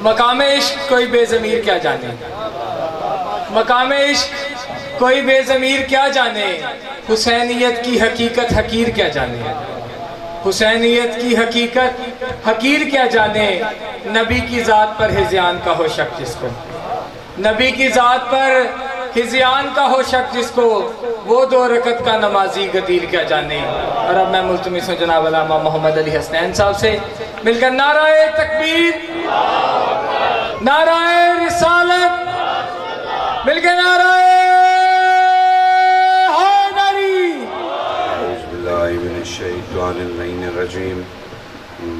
مقام عشق کوئی بے ضمیر کیا جانے، مقام عشق کوئی بے ضمیر کیا جانے، حسینیت کی حقیقت حقیر کیا جانے، حسینیت کی حقیقت حقیر کیا جانے، نبی کی ذات پر ہذیان کا ہو شک جس کو، نبی کی ذات پر ہذیان کا ہو شک جس کو، وہ 2 رکعت کا نمازی غدیر کیا جانے۔ اور اب میں ملتمس ہوں جناب علامہ محمد علی حسنین صاحب سے مل کر نعرہ تکبیر، نعرہ رسالت، مل کے نعرہ حیدری۔ اعوذ باللہ من الشیطان اللعین الرجیم،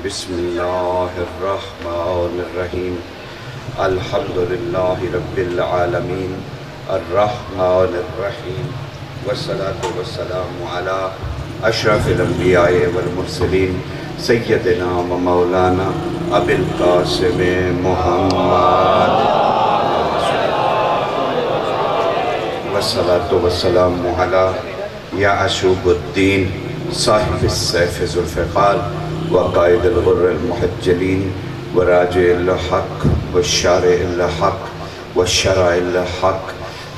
بسم اللہ الرحمن الرحیم، الحمدللہ رب العالمین، الرحمن الرحیم، والصلاة والسلام علی اشرف الانبیاء والمرسلین، سیدنا و مولانا ابی القاسم محمد، والصلاة والسلام علی یعشوب الدین صاحب السیف ذوالفقار وقائد الغر المحجلین وراجع الحق والشارع الحق والشرع الحق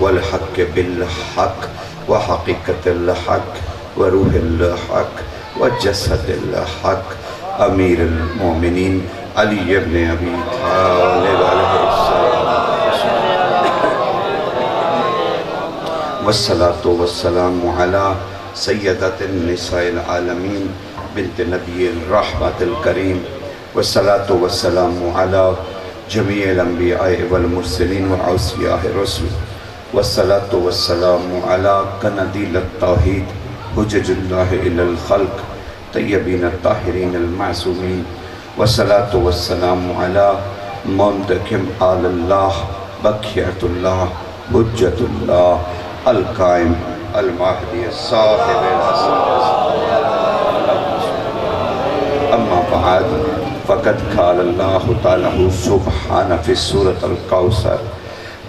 والحق بالحق وحقیقت الحق وروح الحق وجسد الحق امیر المومنین علی ابن ابی طالب علیہ السلام، والصلاة والسلام علی سیدت النساء العالمین بنت نبی الرحمت الکریم، والصلاة والسلام علی جمیع الانبیاء والمرسلین وعوصیاء الرسل، والصلاة والسلام علی قندیل التوحید حجج اللہ الی الخلق طیبین الطاہرین المعصومین، والصلاة والسلام علی منتقم آل اللہ بقیت اللہ حجت اللہ القائم المہدی صاحب العصر، اما بعد فقد قال اللہ تعالی سبحانہ فی سورة الکوثر،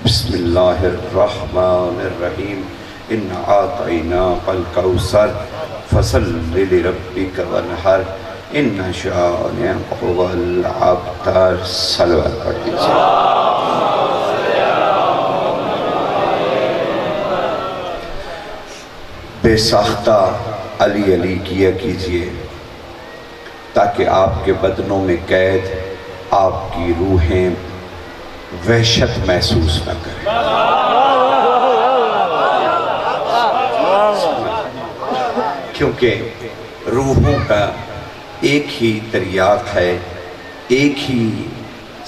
بسم اللہ الرحمن الرحیم، ان اعطیناک الکوثر فصل لربک وانحر ان شانئک هو الابتر۔ صلوات پڑھ دیجئے۔ بے ساختہ علی علی کیا کیجئے تاکہ آپ کے بدنوں میں قید آپ کی روحیں وحشت محسوس نہ کریں۔ کیونکہ روحوں کا ایک ہی تریاق ہے، ایک ہی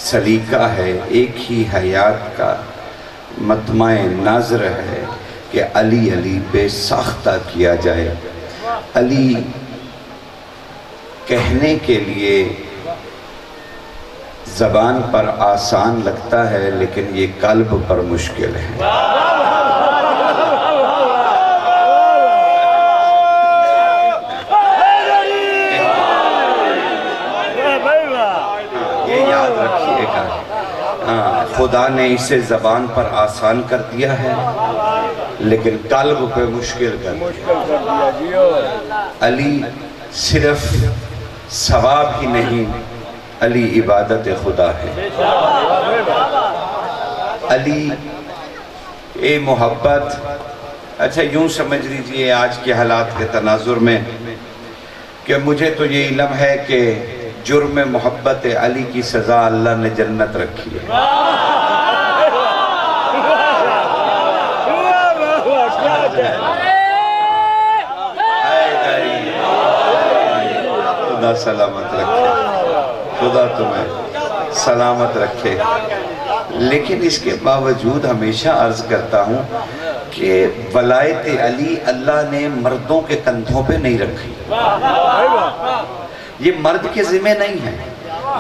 سلیقہ ہے، ایک ہی حیات کا مطمع نظر ہے کہ علی علی بے ساختہ کیا جائے۔ علی کہنے کے لیے زبان پر آسان لگتا ہے لیکن یہ قلب پر مشکل ہے۔ یہ یاد رکھیے گا، خدا نے اسے زبان پر آسان کر دیا ہے لیکن قلب پہ مشکل کر دیا۔ علی صرف ثواب ہی نہیں، علی عبادت خدا ہے۔ علی اے محبت، اچھا یوں سمجھ لیجئے آج کے حالات کے تناظر میں کہ مجھے تو یہ علم ہے کہ جرم محبت علی کی سزا اللہ نے جنت رکھی ہے۔ خدا سلامت رکھے، خدا تمہیں سلامت رکھے۔ لیکن اس کے باوجود ہمیشہ عرض کرتا ہوں کہ ولایت علی اللہ نے مردوں کے کندھوں پہ نہیں رکھی، یہ مرد کے ذمہ نہیں ہے۔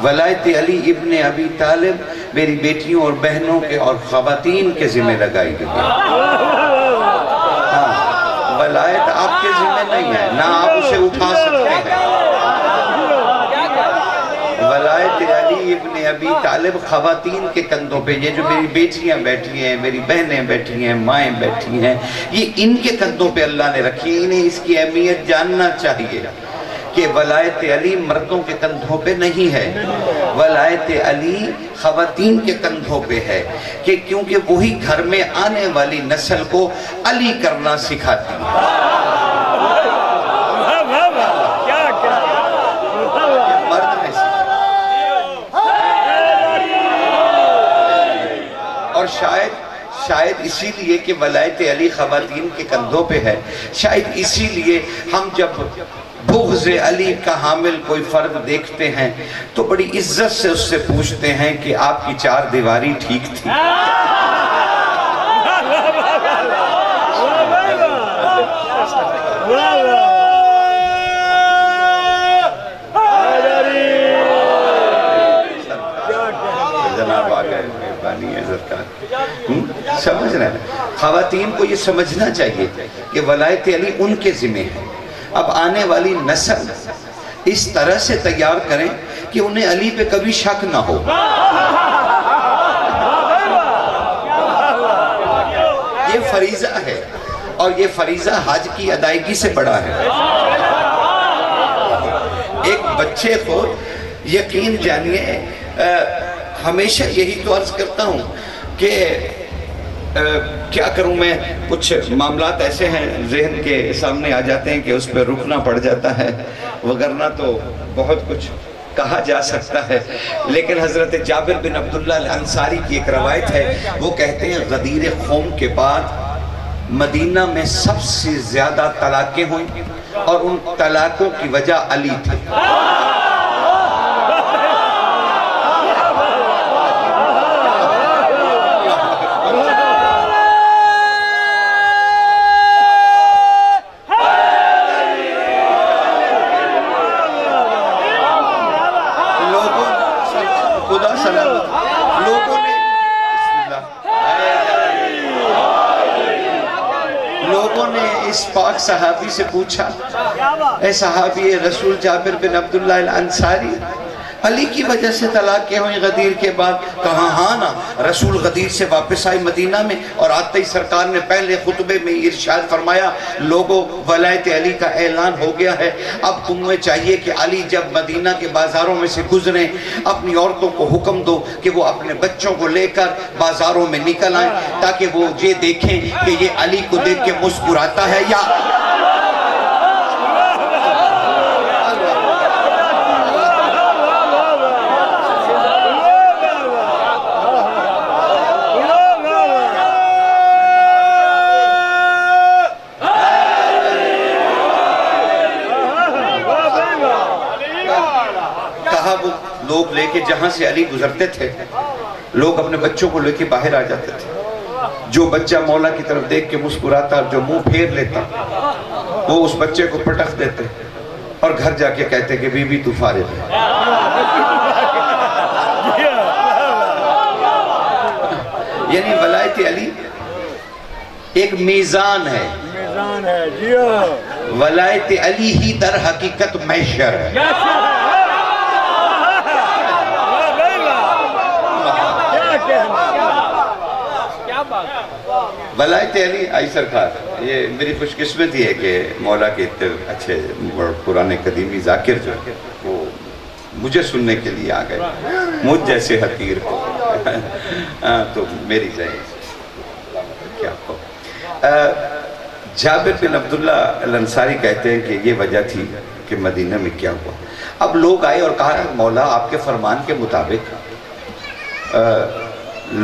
ولایت علی ابن ابی طالب میری بیٹیوں اور بہنوں کے اور خواتین کے ذمہ لگائی گئی ہے۔ ولایت آپ کے ذمہ نہیں ہے، نہ آپ اسے اٹھا سکتے ہیں۔ ولایت علی ابن ابی طالب خواتین کے کندھوں پہ، یہ جو میری بیٹیاں بیٹھی ہیں، میری بہنیں بیٹھی ہیں، مائیں بیٹھی ہیں، یہ ان کے کندھوں پہ اللہ نے رکھی ہے۔ انہیں اس کی اہمیت جاننا چاہیے کہ ولایت علی مردوں کے کندھوں پہ نہیں ہے۔ ولایت علی خواتین کے کندھوں پہ ہے کہ کیونکہ وہی گھر میں آنے والی نسل کو علی کرنا سکھاتی ہے. مرد نے سکھایا. اور شاید اسی لیے کہ ولایت علی خواتین کے کندھوں پہ ہے، شاید اسی لیے ہم جب بغض علی کا حامل کوئی فرد دیکھتے ہیں تو بڑی عزت سے اس سے پوچھتے ہیں کہ آپ کی چار دیواری ٹھیک تھی. جناب آگئے، مہربانی ہے سرکار. سمجھ رہے ہیں؟ خواتین کو یہ سمجھنا چاہیے کہ ولایت علی ان کے ذمہ ہے. اب آنے والی نسل اس طرح سے تیار کریں کہ انہیں علی پہ کبھی شک نہ ہو. یہ فریضہ ہے اور یہ فریضہ حج کی ادائیگی سے بڑا ہے. ایک بچے کو یقین جانیے، ہمیشہ یہی تو عرض کرتا ہوں کہ کیا کروں میں، کچھ معاملات ایسے ہیں ذہن کے سامنے آ جاتے ہیں کہ اس پہ رکنا پڑ جاتا ہے، وگرنہ تو بہت کچھ کہا جا سکتا ہے. لیکن حضرت جابر بن عبداللہ الانصاری کی ایک روایت ہے، وہ کہتے ہیں غدیر قوم کے بعد مدینہ میں سب سے زیادہ طلاقیں ہوئیں اور ان طلاقوں کی وجہ علی تھی. لوگوں نے اس پاک صحابی سے پوچھا، اے صحابی رسول جابر بن عبداللہ الانصاری، علی کی وجہ سے طلاقیں ہوئیں غدیر کے بعد؟ کہا ہاں نا، رسول غدیر سے واپس آئے مدینہ میں اور آتے ہی سرکار نے پہلے خطبے میں ارشاد فرمایا، لوگوں ولایت علی کا اعلان ہو گیا ہے، اب تمہیں چاہیے کہ علی جب مدینہ کے بازاروں میں سے گزریں اپنی عورتوں کو حکم دو کہ وہ اپنے بچوں کو لے کر بازاروں میں نکل آئیں تاکہ وہ یہ دیکھیں کہ یہ علی کو دیکھ کے مسکراتا ہے یا لوگ لے کے جہاں سے علی گزرتے تھے، لوگ اپنے بچوں کو لے کے باہر آ جاتے تھے. جو بچہ مولا کی طرف دیکھ کے مسکراتا اور جو منہ پھیر لیتا وہ اس بچے کو پٹخ دیتے اور گھر جا کے کہتے کہ بی بی تو فارغ ہے. یعنی ولایت علی ایک میزان ہے، ولایت علی ہی در حقیقت محشر ہے. ولایت علی آئی سرکار، یہ میری خوش قسمتی ہے کہ مولا کے اتنے اچھے قرآن قدیمی ذاکر جو ہے وہ مجھے سننے کے لیے آ گئے، مجھ جیسے حقیر کو تو میری کیا کو. جابر بن عبداللہ الانصاری کہتے ہیں کہ یہ وجہ تھی کہ مدینہ میں کیا ہوا. اب لوگ آئے اور کہا مولا آپ کے فرمان کے مطابق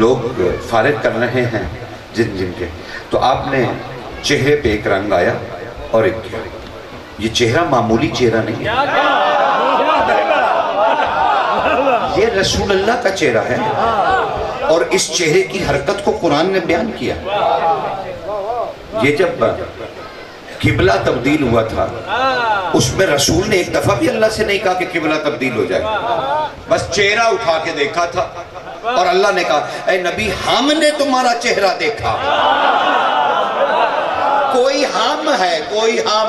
لوگ فارغ کر رہے ہیں جن کے، تو آپ نے چہرے پہ ایک رنگ آیا اور ایک کیا. یہ چہرہ معمولی چہرہ نہیں ہے، یہ رسول اللہ کا چہرہ ہے اور اس چہرے کی حرکت کو قرآن نے بیان کیا. یہ جب قبلہ تبدیل ہوا تھا اس میں رسول نے ایک دفعہ بھی اللہ سے نہیں کہا کہ قبلہ تبدیل ہو جائے، بس چہرہ اٹھا کے دیکھا تھا اور اللہ نے کہا اے نبی ہم نے تمہارا چہرہ دیکھا. کوئی ہم ہے، کوئی ہم،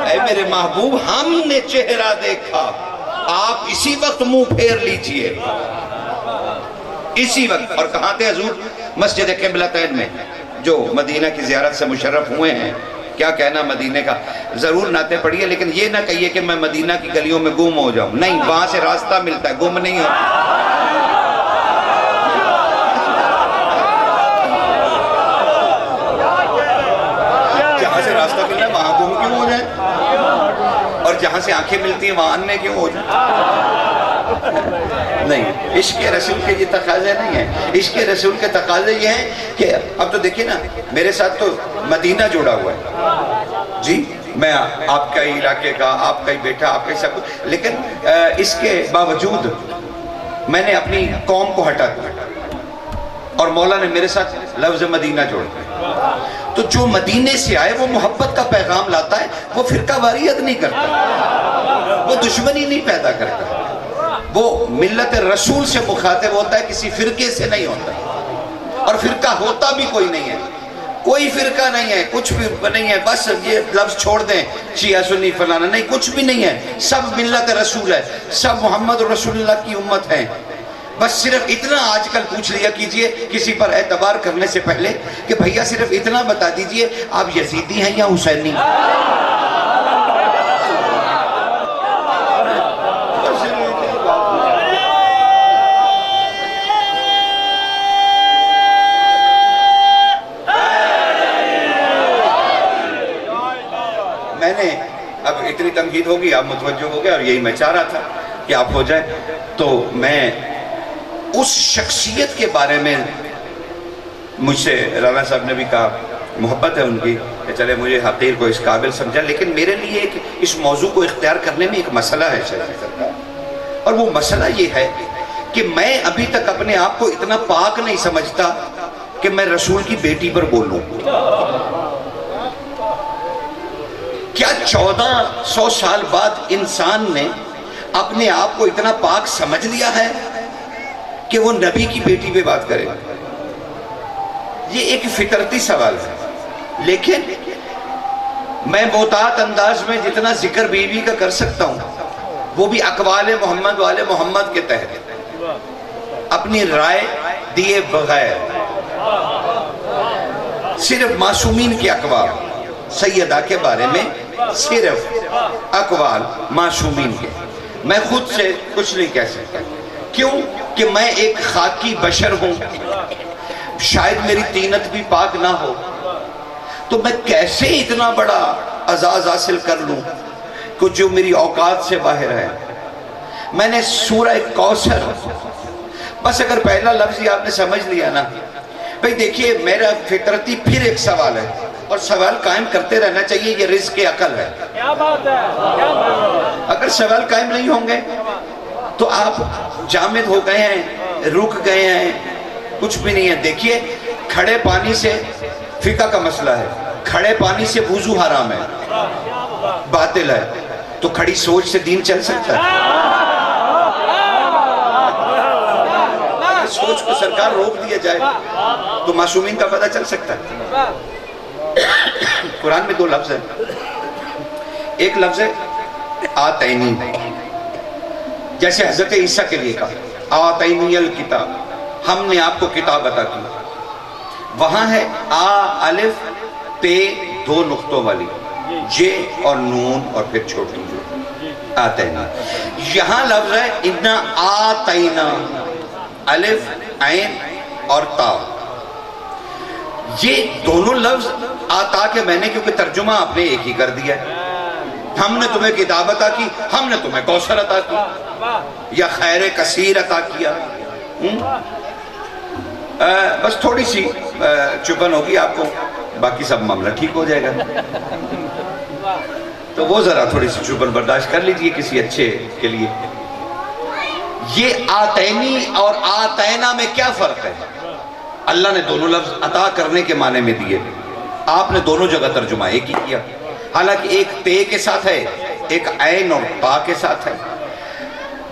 اے میرے محبوب ہم نے چہرہ دیکھا، آپ اسی وقت منہ پھیر لیجئے، اسی وقت. اور کہاں تھے حضور؟ مسجد قبلتین میں، جو مدینہ کی زیارت سے مشرف ہوئے ہیں کیا کہنا مدینے کا. ضرور نعتیں پڑھیے، لیکن یہ نہ کہیے کہ میں مدینہ کی گلیوں میں گم ہو جاؤں. نہیں، وہاں سے راستہ ملتا ہے، گم نہیں ہوتا. جہاں سے راستہ ملتا ہے وہاں گم کیوں ہو جائے، اور جہاں سے آنکھیں ملتی ہیں وہاں انے کیوں ہو جائے؟ نہیں، عشق رسول کے یہ تقاضے نہیں ہیں. عشق رسول کے تقاضے یہ ہیں کہ اب تو دیکھیں نا، میرے ساتھ تو مدینہ جڑا ہوا ہے جی. میں آپ کا ہی علاقے کا، آپ کا ہی بیٹا، آپ کا ہی سب کچھ، لیکن اس کے باوجود میں نے اپنی قوم کو ہٹا دیا اور مولا نے میرے ساتھ لفظ مدینہ جوڑ دیا. تو جو مدینے سے آئے وہ محبت کا پیغام لاتا ہے، وہ فرقہ واریت نہیں کرتا، وہ دشمنی نہیں پیدا کرتا، وہ ملت رسول سے مخاطب ہوتا ہے، کسی فرقے سے نہیں ہوتا. اور فرقہ ہوتا بھی کوئی نہیں ہے، کوئی فرقہ نہیں ہے، کچھ بھی نہیں ہے. بس یہ لفظ چھوڑ دیں شیعہ سنی فلانا، نہیں، کچھ بھی نہیں ہے. سب ملت رسول ہے، سب محمد رسول اللہ کی امت ہیں. بس صرف اتنا آج کل پوچھ لیا کیجئے کسی پر اعتبار کرنے سے پہلے کہ بھیا صرف اتنا بتا دیجئے آپ یزیدی ہیں یا حسینی. میں نے اب اتنی تنقید ہوگی، آپ متوجہ ہو گئے، اور یہی میں چاہ رہا تھا کہ آپ ہو جائیں. تو میں اس شخصیت کے بارے میں، مجھ سے رانا صاحب نے بھی کہا محبت ہے ان کی کہ چلے مجھے حقیر کو اس قابل سمجھا، لیکن میرے لیے اس موضوع کو اختیار کرنے میں ایک مسئلہ ہے شاید، اور وہ مسئلہ یہ ہے کہ میں ابھی تک اپنے آپ کو اتنا پاک نہیں سمجھتا کہ میں رسول کی بیٹی پر بولوں. کیا 1400 سال بعد انسان نے اپنے آپ کو اتنا پاک سمجھ لیا ہے کہ وہ نبی کی بیٹی پہ بات کرے؟ یہ ایک فطرتی سوال ہے. لیکن میں محتاط انداز میں جتنا ذکر بیوی کا کر سکتا ہوں وہ بھی اقوال محمد والے محمد کے تحت، اپنی رائے دیے بغیر، صرف معصومین کے اقوال، سیدہ کے بارے میں صرف اقوال معصومین کے. میں خود سے کچھ نہیں کہہ سکتا. کیوں؟ کہ میں ایک خاکی بشر ہوں، شاید میری طینت بھی پاک نہ ہو. تو میں کیسے اتنا بڑا اعزاز حاصل کر لوں کہ جو میری اوقات سے باہر ہے. میں نے سورہ کوثر، بس اگر پہلا لفظ ہی آپ نے سمجھ لیا نا، بھئی دیکھیے میرا فطرتی پھر ایک سوال ہے، اور سوال قائم کرتے رہنا چاہیے، یہ رزق عقل ہے. کیا بات ہے، کیا بات ہے. اگر سوال قائم نہیں ہوں گے تو آپ جامد ہو گئے ہیں، رک گئے ہیں، کچھ بھی نہیں ہے. دیکھیے کھڑے پانی سے فقہ کا مسئلہ ہے، کھڑے پانی سے وضو حرام ہے، باطل ہے. تو کھڑی سوچ سے دین چل سکتا ہے؟ اگر سوچ کو سرکار روک دیا جائے تو معصومین کا پتہ چل سکتا ہے. قرآن میں 2 لفظ ہیں. ایک لفظ ہے آتینی، جیسے حضرت عیسیٰ کے لیے کہا آتینی الکتاب، ہم نے آپ کو کتاب عطا کی. وہاں ہے آ الف تے 2 نقطوں والی، جے اور نون اور پھر چھوٹی آتینا. یہاں لفظ ہے انا آتینا، الف عین اور تا. یہ دونوں لفظ آتا کے میں نے، کیونکہ ترجمہ آپ نے ایک ہی کر دیا ہے. ہم نے تمہیں کتاب عطا کی، ہم نے تمہیں کوثر عطا کی یا خیر کثیر عطا کیا. بس تھوڑی سی چپن ہوگی آپ کو، باقی سب معاملہ ٹھیک ہو جائے گا. تو وہ ذرا تھوڑی سی چپن برداشت کر لیجئے کسی اچھے کے لیے. یہ آتینی اور آتینا میں کیا فرق ہے؟ اللہ نے دونوں لفظ عطا کرنے کے معنی میں دیے، آپ نے دونوں جگہ ترجمہ ایک ہی کیا. حالانکہ ایک تے کے ساتھ ہے، ایک عین اور تا کے ساتھ ہے.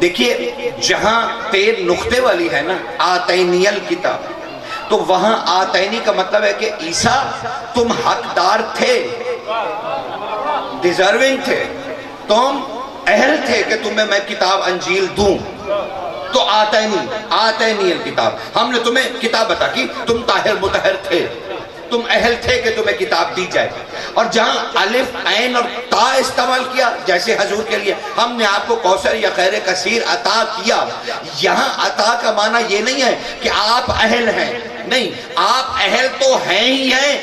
دیکھیے جہاں تے نقطے والی ہے نا آتینی الکتاب، تو وہاں آتینی کا مطلب ہے کہ عیسیٰ تم حقدار تھے، ڈیزرونگ تھے، تم اہل تھے کہ تمہیں میں کتاب انجیل دوں. تو آتینی الکتاب، ہم نے تمہیں کتاب عطا کی، تم طاہر مطہر تھے. تم اہل تھے کہ تمہیں کتاب دی جائے. اور جہاں الف عین اور تا استعمال کیا جیسے حضور کے لیے ہم نے آپ کو کوثر یا خیر کثیر عطا کیا, یہاں عطا کا معنی یہ نہیں ہے کہ آپ اہل ہیں, نہیں, آپ اہل تو ہیں ہی ہیں,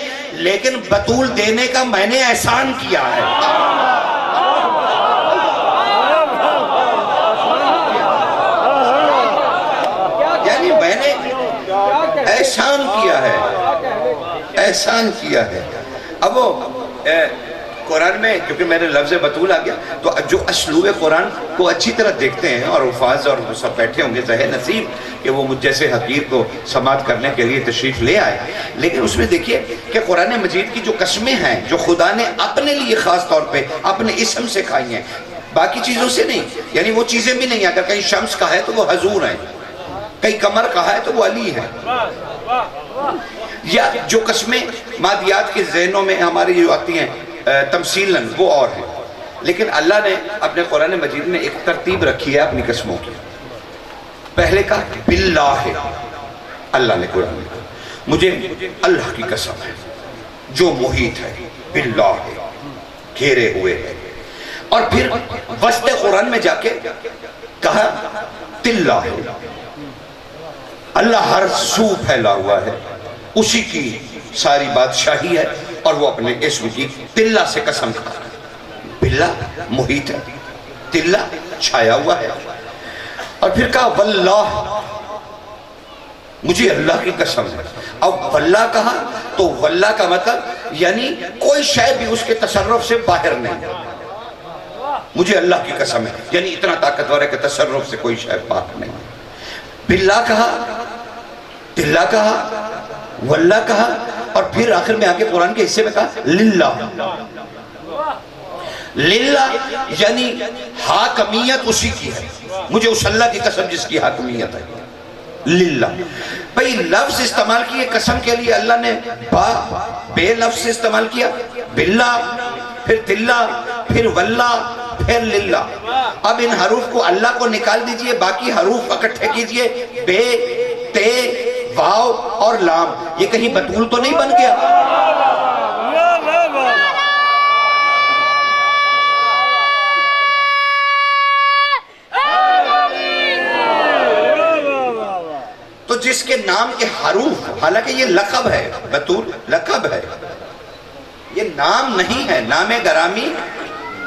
لیکن بطول دینے کا میں نے احسان کیا ہے. یعنی میں نے احسان کیا ہے, احسان کیا ہے. اب وہ قرآن میں کیونکہ میرے لفظ بطول آ گیا تو جو اسلوب قرآن کو اچھی طرح دیکھتے ہیں اور حفاظ اور سب بیٹھے ہوں گے ذہن نصیب کہ وہ مجھ جیسے حقیر کو سماعت کرنے کے لیے تشریف لے آئے. لیکن اس میں دیکھیے کہ قرآن مجید کی جو قسمیں ہیں جو خدا نے اپنے لیے خاص طور پہ اپنے اسم سے کھائی ہیں, باقی چیزوں سے نہیں. یعنی وہ چیزیں بھی نہیں, اگر کہیں شمس کا ہے تو وہ حضور ہیں, کہیں قمر کا ہے تو وہ علی ہے, یا جو قسمیں مادیات کے ذہنوں میں ہماری جو آتی ہیں تمثیلاً وہ اور ہیں. لیکن اللہ نے اپنے قرآن مجید میں ایک ترتیب رکھی ہے اپنی قسموں کی. پہلے کا باللہ, اللہ نے قرآن میں مجھے اللہ کی قسم ہے جو محیط ہے, باللہ ہے, گھیرے ہوئے ہے. اور پھر وسط قرآن میں جا کے کہا تلہ ہے, اللہ ہر سو پھیلا ہوا ہے, اسی کی ساری بادشاہی ہے, اور وہ اپنے اسم کی تلہ سے قسم کھا. بلہ محیط ہے, تلہ چھایا ہوا ہے. اور پھر کہا واللہ, مجھے اللہ کی قسم ہے. اب واللہ کہا تو واللہ کا مطلب یعنی کوئی شے بھی اس کے تصرف سے باہر نہیں, مجھے اللہ کی قسم ہے یعنی اتنا طاقتور ہے کہ تصرف سے کوئی شے باہر نہیں. باللہ کہا, تلہ کہا, واللہ کہا, اور پھر آخر میں آگے قرآن کے حصے میں کہا للہ. للہ یعنی حاکمیت اسی کی ہے, مجھے اس اللہ کی قسم جس کی حاکمیت ہے. للہ بھئی لفظ استعمال کیے قسم کے لیے اللہ نے بے لفظ استعمال کیا, باللہ, پھر تلہ, پھر واللہ, پھر للہ. اب ان حروف کو اللہ کو نکال دیجئے, باقی حروف اکٹھے کیجئے, بے, تے, واو اور لام, یہ کہیں بطول تو نہیں بن گیا؟ تو جس کے نام کے حروف, حالانکہ یہ لقب ہے, بطول لقب ہے, یہ نام نہیں ہے, نام گرامی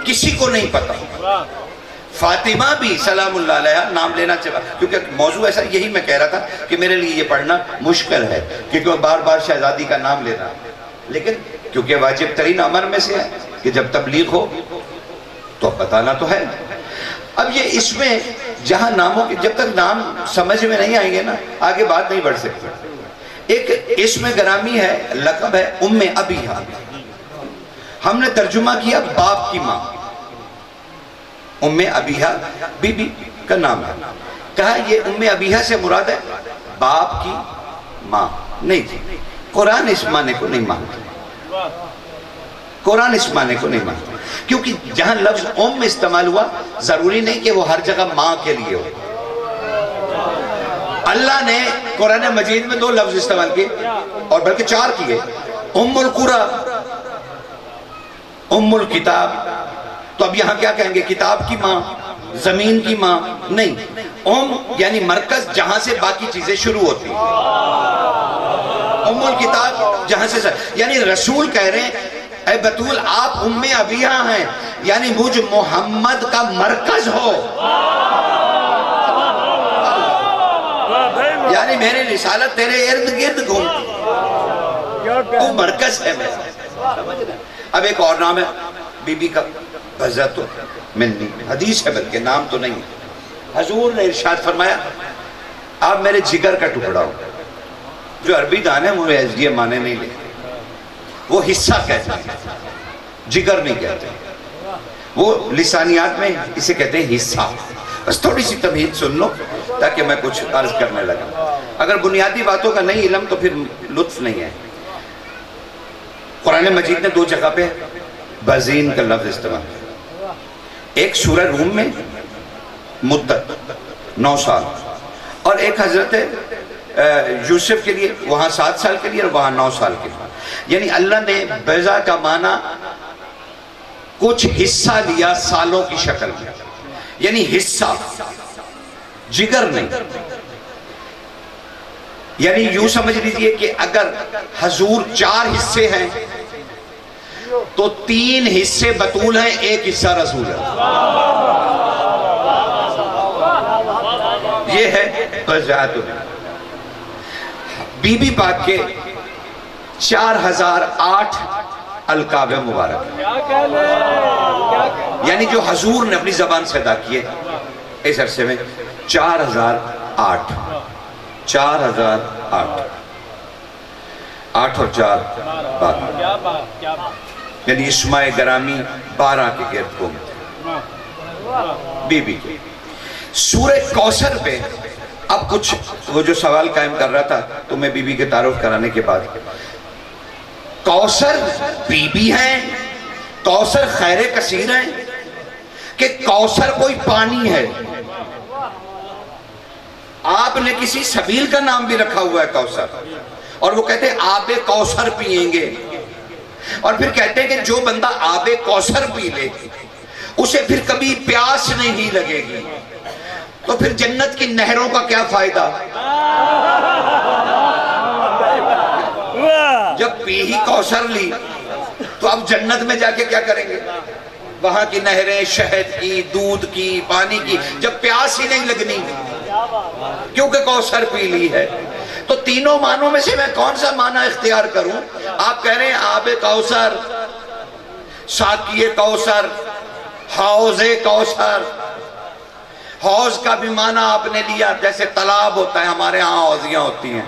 کسی کو نہیں پتا. فاطمہ بھی سلام اللہ علیہ نام لینا چاہا, کیونکہ موضوع ایسا یہی میں کہہ رہا تھا کہ میرے لیے یہ پڑھنا مشکل ہے کیونکہ بار بار شہزادی کا نام لینا, لیکن کیونکہ واجب ترین امر میں سے ہے کہ جب تبلیغ ہو تو بتانا تو ہے. اب یہ اس میں جہاں ناموں کے جب تک نام سمجھ میں نہیں آئیں گے نا آگے بات نہیں بڑھ سکتی. ایک اسم گرامی ہے, لقب ہے ام ابیہا, ہم نے ترجمہ کیا باپ کی ماں. ام ابیہا بی بی کا نام ہے, کہا یہ ام ابیہا سے مراد ہے باپ کی ماں نہیں تھی. قرآن اس معنی کو نہیں مانتا, قرآن اس معنی کو نہیں مانتا, کیونکہ جہاں لفظ ام استعمال ہوا ضروری نہیں کہ وہ ہر جگہ ماں کے لیے ہو. اللہ نے قرآن مجید میں 2 لفظ استعمال کیے اور بلکہ 4 کیے, ام القرآ, ام الکتاب. تو اب یہاں کیا کہیں گے, کتاب کی ماں, زمین کی ماں نہیں, ام یعنی مرکز جہاں سے باقی چیزیں شروع ہوتی ہیں. ام الکتاب جہاں سے یعنی رسول کہہ رہے ہیں اے بطول آپ ام ابیہا ہیں, یعنی مجھ محمد کا مرکز ہو, یعنی میری رسالت تیرے ارد گرد گھومتی, وہ مرکز ہے میرا. اب ایک اور نام ہے بی بی کا, بزت منی, حدیث ہے بلکہ نام تو نہیں. حضور نے ارشاد فرمایا آپ میرے جگر کا ٹکڑا ہو. جو عربی دان ہے وہ یہ معنی نہیں لیتے, وہ حصہ کہتے ہیں, جگر نہیں کہتے. وہ لسانیات میں اسے کہتے ہیں حصہ. بس تھوڑی سی تمہید سن لو تاکہ میں کچھ عرض کرنے لگا. اگر بنیادی باتوں کا نہیں علم تو پھر لطف نہیں ہے. قرآن مجید نے 2 جگہ پہ بزین کا لفظ استعمال کیا. ایک سورہ روم میں مدت 9 سال, اور ایک حضرت یوسف کے لیے وہاں 7 سال کے لیے اور وہاں 9 سال کے لیے. یعنی اللہ نے بیضا کا معنی کچھ حصہ لیا سالوں کی شکل میں، یعنی حصہ، جگر نہیں. یعنی یوں سمجھ لیجئے کہ اگر حضور 4 حصے ہیں تو 3 حصے بطول ہیں، 1 حصہ رسول ہے. یہ ہے غزوات میں. بی بی پاک کے 4008 القاب مبارک، یعنی جو حضور نے اپنی زبان سے ادا کیے اس عرصے میں 4008. 4008 8 اور 4 12، یعنی اسماء گرامی 12 کے گرد گھومتے. بی بی کے سورہ کوثر پہ اب کچھ وہ جو سوال قائم کر رہا تھا تو میں بی بی کے تعارف کرانے کے بعد، کوثر بی بی ہیں، کوثر خیر کثیر ہیں کہ کوثر کوئی پانی ہے. آپ نے کسی سبیل کا نام بھی رکھا ہوا ہے کوثر، اور وہ کہتے ہیں آب کوثر پئیں گے، اور پھر کہتے ہیں کہ جو بندہ آب کوثر پی لے اسے پھر کبھی پیاس نہیں لگے گی. تو پھر جنت کی نہروں کا کیا فائدہ جب پی ہی کوثر لی؟ تو اب جنت میں جا کے کیا کریں گے؟ وہاں کی نہریں شہد کی، دودھ کی، پانی کی، جب پیاس ہی نہیں لگنی کیونکہ کوثر پی لی ہے. تو تینوں معنوں میں سے میں کون سا معنی اختیار کروں؟ آپ کہہ رہے ہیں آب کوثر، ساقی کوثر، حوض کوثر. حوض کا بھی معنی آپ نے لیا، جیسے تالاب ہوتا ہے ہمارے ہاں حوضیاں ہوتی ہیں،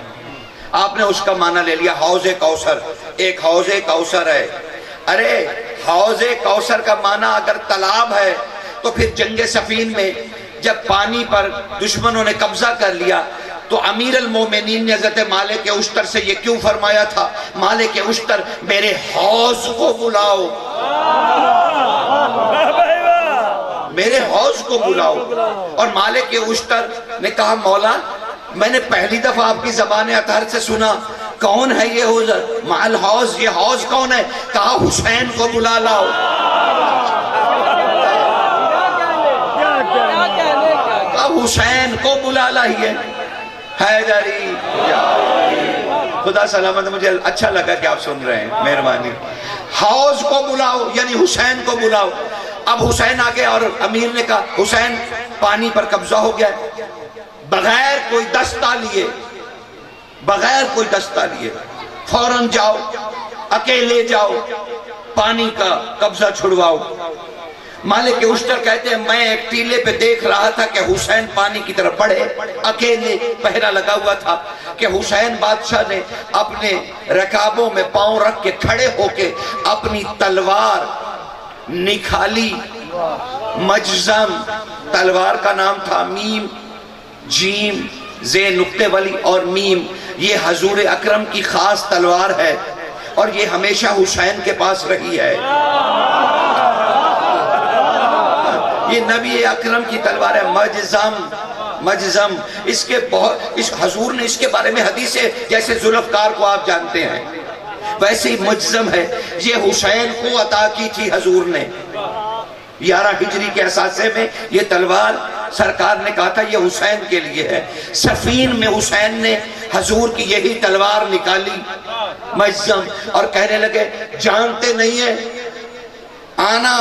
آپ نے اس کا معنی لے لیا حوض کوثر. ایک حوض کوثر ہے. ارے حوض کوثر کا معنی اگر تالاب ہے تو پھر جنگ صفین میں جب پانی پر دشمنوں نے قبضہ کر لیا تو امیر المومنین نے حضرت مالک اشتر سے یہ کیوں فرمایا تھا؟ مالک اشتر میرے حوض کو بلاؤ، میرے حوض کو بلاؤ. اور مالک اشتر نے کہا مولا میں نے پہلی دفعہ آپ کی زبان اطہر سے سنا، کون ہے یہ حوض؟ مال حوض، یہ حوض کون ہے؟ کہا حسین کو بلا لاؤ. کہا حسین کو بلا لائیے. حیدری خدا سلامت، مجھے اچھا لگا کہ آپ سن رہے ہیں، مہربانی. حوض کو بلاؤ یعنی حسین کو بلاؤ. اب حسین آگے اور امیر نے کہا حسین پانی پر قبضہ ہو گیا، بغیر کوئی دستہ لیے، بغیر کوئی دستہ لیے فوراً جاؤ، اکیلے جاؤ، پانی کا قبضہ چھڑواؤ. مالک اشتر کہتے ہیں میں ایک ٹیلے پہ دیکھ رہا تھا کہ حسین پانی کی طرف بڑھے، اکیلے پہرا لگا ہوا تھا کہ حسین بادشاہ نے اپنے رکابوں میں پاؤں رکھ کے کھڑے ہو کے اپنی تلوار نکھالی. مجزم تلوار کا نام تھا، میم جیم زے نقطے والی اور میم، یہ حضور اکرم کی خاص تلوار ہے اور یہ ہمیشہ حسین کے پاس رہی ہے. یہ نبی اکرم کی تلوار ہے. مجزم اس کے بہت حضور نے اس کے بارے میں حدیث ہے، جیسے ذوالفقار کو آپ جانتے ہیں ویسے ہی مجزم ہے. یہ حسین کو عطا کی تھی حضور نے 11 ہجری کے اثاثے میں. یہ تلوار سرکار نے کہا تھا یہ حسین کے لیے ہے. سفین میں حسین نے حضور کی یہی تلوار نکالی مجزم، اور کہنے لگے جانتے نہیں ہیں آنا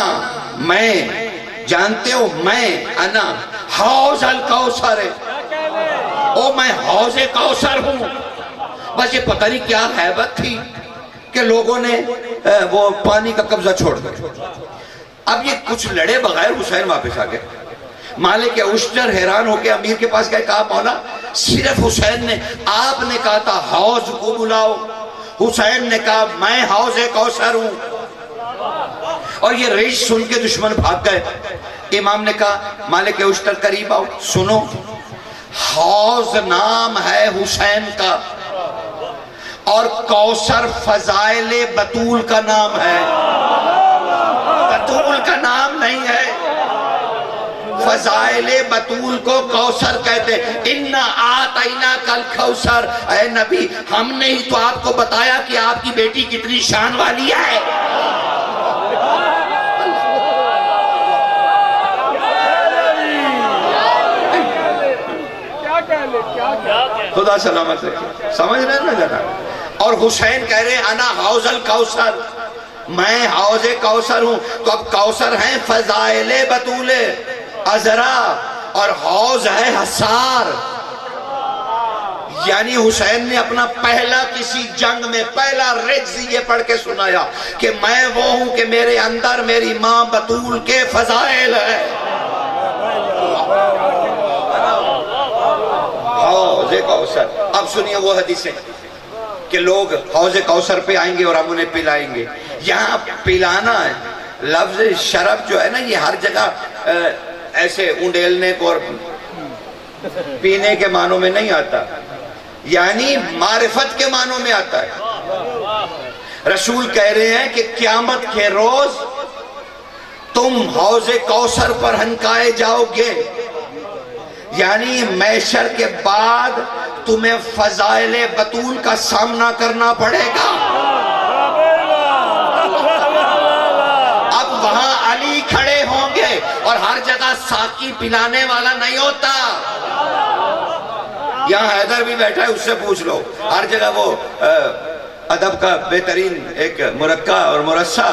میں، جانتے ہو میں انا حوض الکوثر، او میں حوض کوثر ہوں. بس یہ پتہ نہیں کیا حیبت تھی کہ لوگوں نے وہ پانی کا قبضہ چھوڑ دیا. اب یہ کچھ لڑے بغیر حسین واپس آ گئے. مالک اشتر حیران ہو کے امیر کے پاس گئے، کہا مولا صرف حسین نے، آپ نے کہا تھا حوض کو بلاؤ، حسین نے کہا میں حوض کوثر ہوں. اور یہ ریش سن کے دشمن بھاگ گئے. امام نے کہا مالک اشتر قریب آؤ، سنو حوض نام ہے حسین کا اور کوثر فضائل بطول کا نام ہے، بطول کا نام نہیں ہے، فضائل بطول کو کوثر کہتے ہیں. اِنَّا آتَيْنَاكَ الْكَوْثَرَ. اے نبی ہم نے ہی تو آپ کو بتایا کہ آپ کی بیٹی کتنی شان والی ہے. خدا سلامت رکھے. سمجھ رہے ہیں نا جناب. اور حسین کہہ رہے ہیں انا حوض الکوثر, میں حوض کوثر ہوں. تو اب کوثر ہیں فضائل بطول عذرا اور حوض ہے حصار. یعنی حسین نے اپنا پہلا کسی جنگ میں پہلا رجز یہ پڑھ کے سنایا کہ میں وہ ہوں کہ میرے اندر میری ماں بطول کے فضائل ہے. حوض کوثر. اب سنیے وہ حدیثیں کہ لوگ حوض کوثر پہ آئیں گے اور ہم انہیں پلائیں گے. یہاں پلانا ہے لفظ شرب جو ہے نا یہ ہر جگہ ایسے انڈیلنے کو اور پینے کے معنوں میں نہیں آتا, یعنی معرفت کے معنوں میں آتا ہے. رسول کہہ رہے ہیں کہ قیامت کے روز تم حوض کوثر پر ہنکائے جاؤ گے, یعنی محشر کے بعد تمہیں فضائل بطول کا سامنا کرنا پڑے گا. اب وہاں علی کھڑے ہوں گے اور ہر جگہ ساقی پلانے والا نہیں ہوتا. یہاں حیدر بھی بیٹھا ہے, اس سے پوچھ لو. ہر جگہ وہ ادب کا بہترین ایک مرقع اور مرصع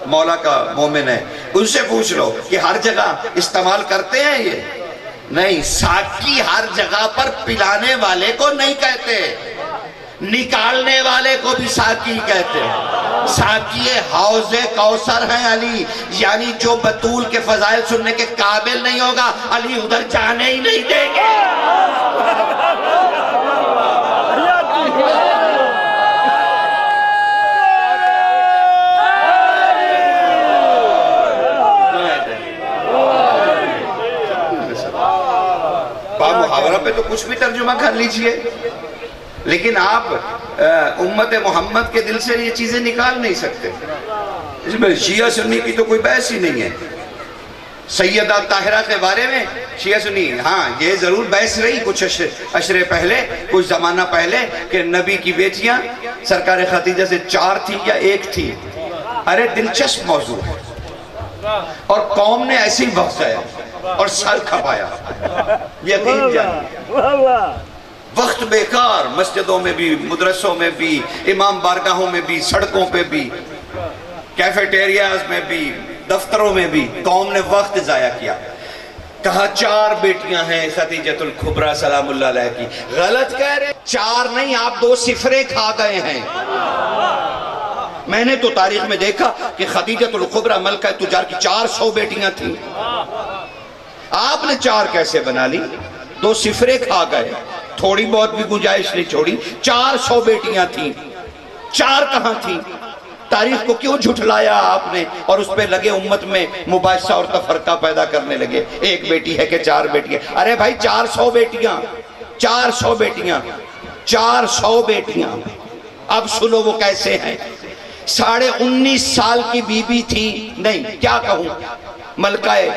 مولا کا مومن ہے, ان سے پوچھ لو کہ ہر جگہ استعمال کرتے ہیں یہ نہیں. ساقی ہر جگہ پر پلانے والے کو نہیں کہتے, نکالنے والے کو بھی ساقی کہتے ہیں. ساقی حوض کوثر ہیں علی, یعنی جو بطول کے فضائل سننے کے قابل نہیں ہوگا علی ادھر جانے ہی نہیں دیں گے. محاورہ پہ تو کچھ بھی ترجمہ کر لیجئے, لیکن آپ امت محمد کے دل سے یہ چیزیں نکال نہیں سکتے. اس میں شیعہ سنی کی تو کوئی بحث ہی نہیں ہے. سیدہ طاہرہ کے بارے میں شیعہ سنی, ہاں یہ ضرور بحث رہی کچھ عشرے پہلے, کچھ زمانہ پہلے, کہ نبی کی بیٹیاں سرکار خدیجہ سے 4 تھی یا 1 تھی. ارے دلچسپ موضوع ہے, اور قوم نے ایسے ہی بخشایا اور سر کھپایا. یقین جانیے وقت بیکار, مسجدوں میں بھی, مدرسوں میں بھی, امام بارگاہوں میں بھی, سڑکوں پہ بھی, کیفیٹیریاز میں بھی, دفتروں میں بھی قوم نے وقت ضائع کیا. کہا 4 بیٹیاں ہیں خدیجۃ الکبریٰ سلام اللہ علیہ کی. غلط کہہ رہے, 4 نہیں, آپ 2 صفریں کھا گئے ہیں. میں نے تو تاریخ میں دیکھا کہ خدیجۃ الکبریٰ ملکہ تجار کی 400 بیٹیاں تھیں. آپ نے 4 کیسے بنا لی؟ 2 صفریں کھا گئے, تھوڑی بہت بھی گنجائش نہیں چھوڑی. 400 بیٹیاں تھیں, 4 کہاں تھیں؟ تاریخ کو کیوں جھٹلایا آپ نے اور اس پہ لگے امت میں مباحثہ اور تفرقہ پیدا کرنے لگے, 1 بیٹی ہے کہ 4 بیٹیاں. ارے بھائی 400 بیٹیاں, 400 بیٹیاں, 400 بیٹیاں. اب سنو وہ کیسے ہیں. 19.5 سال کی بی بی تھی, نہیں کیا کہوں, ملکہ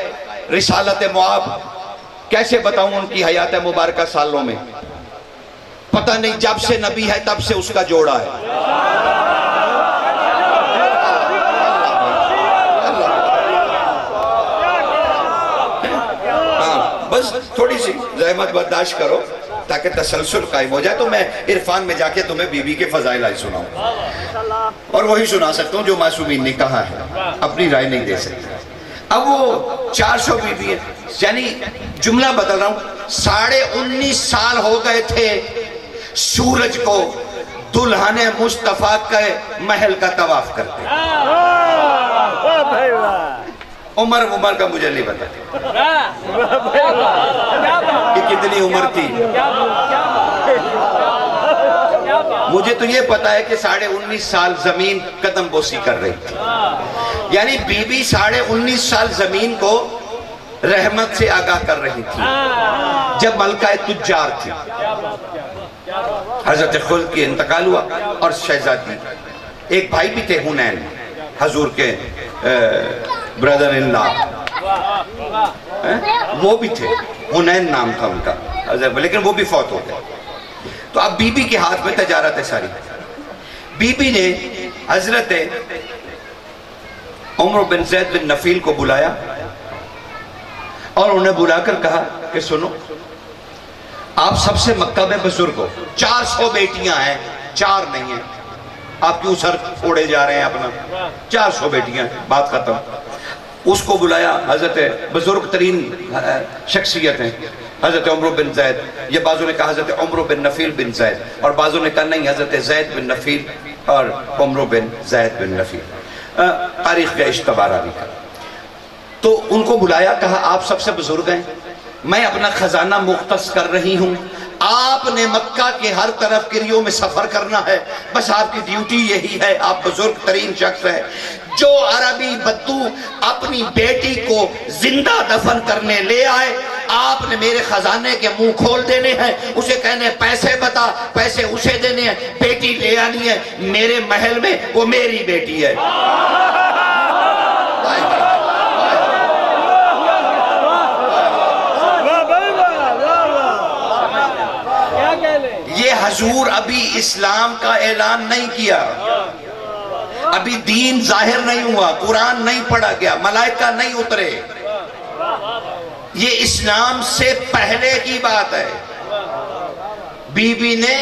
رسالت معاب, کیسے بتاؤں ان کی حیات مبارکہ سالوں میں. پتہ نہیں جب سے نبی ہے تب سے اس کا جوڑا ہے. بس تھوڑی سی زحمت برداشت کرو تاکہ تسلسل قائم ہو جائے. تو میں عرفان میں جا کے تمہیں بی بی کے فضائل آج سناؤں, اور وہی سنا سکتا ہوں جو معصومین نے کہا ہے, اپنی رائے نہیں دے سکتا. اب وہ 400 بی بی ہے, یعنی جملہ بدل رہا ہوں, 19.5 سال ہو گئے تھے سورج کو دلہن مصطفیٰ کے محل کا طواف کرتے. عمر کا مجھے نہیں پتا کہ کتنی عمر تھی. مجھے تو یہ پتا ہے کہ 19.5 سال زمین قدم بوسی کر رہی تھی. یعنی بی بی 19.5 سال زمین کو رحمت سے آگاہ کر رہی تھی جب ملکہ تجار تھی. حضرت خلد کی انتقال ہوا اور شہزادی, ایک بھائی بھی تھے حنین, حضور کے برادر اللہ, وہ بھی تھے، حنین نام تھا ان کا حضرت، لیکن وہ بھی فوت ہو گئے. تو اب بی بی کے ہاتھ میں تجارت ہے ساری. بی بی نے حضرت عمر بن زید بن نفیل کو بلایا اور انہیں بلا کر کہا کہ سنو، آپ سب سے مکہ میں بزرگ ہو، 400 بیٹیاں ہیں، 4 نہیں ہیں، آپ کیوں سر پھوڑے جا رہے ہیں اپنا، 400 بیٹیاں ہیں، بات ختم. اس کو بلایا، حضرت بزرگ ترین شخصیت ہیں حضرت عمر بن زید. یہ بعضوں نے کہا حضرت عمر بن نفیل بن زید، اور بعضوں نے کہا نہیں حضرت زید بن نفیل اور عمر بن زید بن نفیل، تاریخ کا اشتباہ راوی کا. تو ان کو بلایا، کہا آپ سب سے بزرگ ہیں، میں اپنا خزانہ مختص کر رہی ہوں، آپ نے مکہ کے ہر طرف کریوں میں سفر کرنا ہے، بس آپ کی ڈیوٹی یہی ہے، آپ بزرگ ترین شخص ہیں. جو عربی بدو اپنی بیٹی کو زندہ دفن کرنے لے آئے، آپ نے میرے خزانے کے منہ کھول دینے ہیں، اسے کہنے پیسے بتا، پیسے اسے دینے ہیں، بیٹی لے آنی ہے، میرے محل میں وہ میری بیٹی ہے. یہ حضور ابھی اسلام کا اعلان نہیں کیا، ابھی دین ظاہر نہیں ہوا، قرآن نہیں پڑھا گیا، ملائکہ نہیں اترے، یہ اسلام سے پہلے کی بات ہے. بی بی نے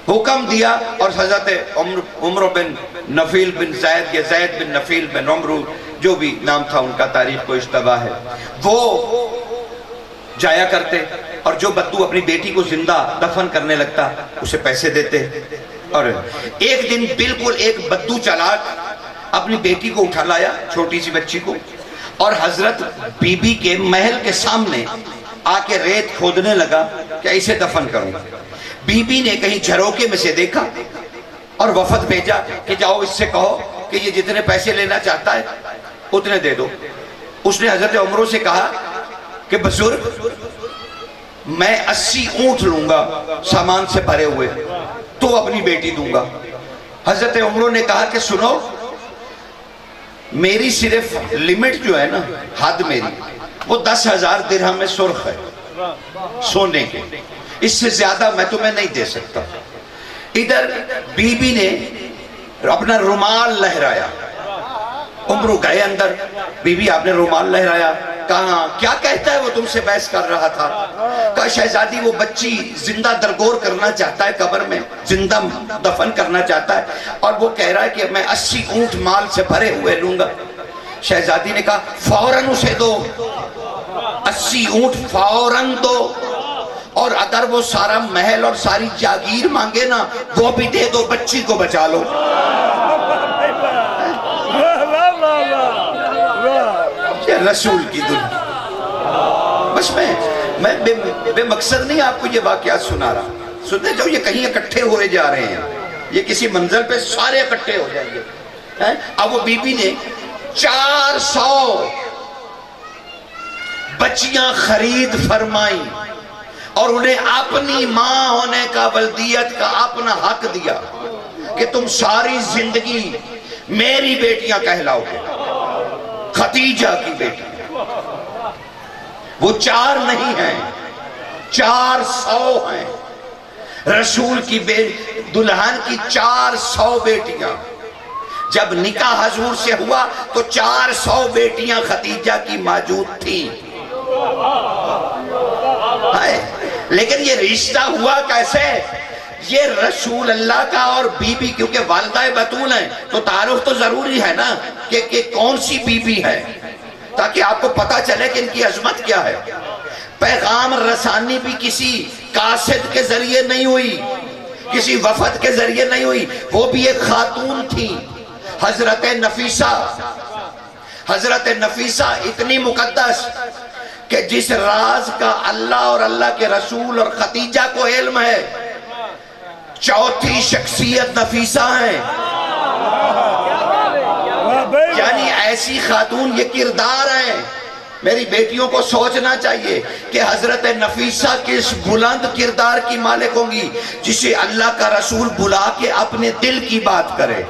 حکم دیا اور حضرت عمر بن نفیل بن زید یا زید بن نفیل بن عمر، جو بھی نام تھا ان کا، تاریخ کو اشتباہ ہے، وہ جایا کرتے اور جو بدو اپنی بیٹی کو زندہ دفن کرنے لگتا اسے پیسے دیتے. اور ایک دن بالکل ایک بدو چلاک اپنی بیٹی کو اٹھا لایا، چھوٹی سی بچی کو، اور حضرت بی بی کے محل کے سامنے آ کے ریت کھودنے لگا کہ اسے دفن کروں. بی بی نے کہیں جھروکے میں سے دیکھا اور وفد بھیجا کہ جاؤ اس سے کہو کہ یہ جتنے پیسے لینا چاہتا ہے اتنے دے دو. اس نے حضرت عمروں سے کہا کہ بزرگ میں 80 اونٹ لوں گا سامان سے بھرے ہوئے، تو اپنی بیٹی دوں گا. حضرت عمروں نے کہا کہ سنو، میری صرف لیمٹ جو ہے نا، حد میری وہ 10,000 درہم میں سرخ ہے سونے کے، اس سے زیادہ میں تمہیں نہیں دے سکتا. ادھر بی بی نے اپنا رومال لہرایا، عمرو گئے اندر، بی بی آپ نے رومال لہرایا، کہا کیا کہتا ہے وہ تم سے بحث کر رہا تھا؟ کہا شہزادی وہ بچی زندہ درگور کرنا چاہتا ہے، قبر میں زندہ دفن کرنا چاہتا ہے، اور وہ کہہ رہا ہے کہ میں 80 اونٹ مال سے بھرے ہوئے لوں گا. شہزادی نے کہا فوراً اسے دو، 80 اونٹ فوراً دو، اور اگر وہ سارا محل اور ساری جاگیر مانگے نا وہ بھی دے دو، بچی کو بچا لو. رسول کی دنیا. بس میں بے مقصد نہیں آپ کو یہ واقعات سنا رہا، سنتے جاؤ، یہ کہیں اکٹھے ہوئے جا رہے ہیں، یہ کسی منزل پہ سارے اکٹھے ہو جائیں گے. اب وہ بی بی نے 400 بچیاں خرید فرمائی اور انہیں اپنی ماں ہونے کا، ولدیت کا اپنا حق دیا کہ تم ساری زندگی میری بیٹیاں کہلاؤ گے. خدیجہ کی بیٹی، وہ 4 نہیں ہیں، 400 ہیں. رسول کی دلہن کی 400 بیٹیاں. جب نکاح حضور سے ہوا تو 400 بیٹیاں خدیجہ کی موجود تھیں. لیکن یہ رشتہ ہوا کیسے؟ یہ رسول اللہ کا اور بی بی، کیونکہ والدہ بطول ہیں تو تعارف تو ضروری ہے نا کہ کون سی بی بی ہے، تاکہ آپ کو پتا چلے کہ ان کی عظمت کیا ہے. پیغام رسانی بھی کسی قاصد کے ذریعے نہیں ہوئی، کسی وفد کے ذریعے نہیں ہوئی، وہ بھی ایک خاتون تھی، حضرت نفیسہ. حضرت نفیسہ اتنی مقدس کہ جس راز کا اللہ اور اللہ کے رسول اور خدیجہ کو علم ہے، چوتھی شخصیت نفیسہ ہیں. یعنی ایسی خاتون، یہ کردار ہیں. میری بیٹیوں کو سوچنا چاہیے کہ حضرت نفیسہ کس بلند کردار کی مالک ہوں گی جسے اللہ کا رسول بلا کے اپنے دل کی بات کرے.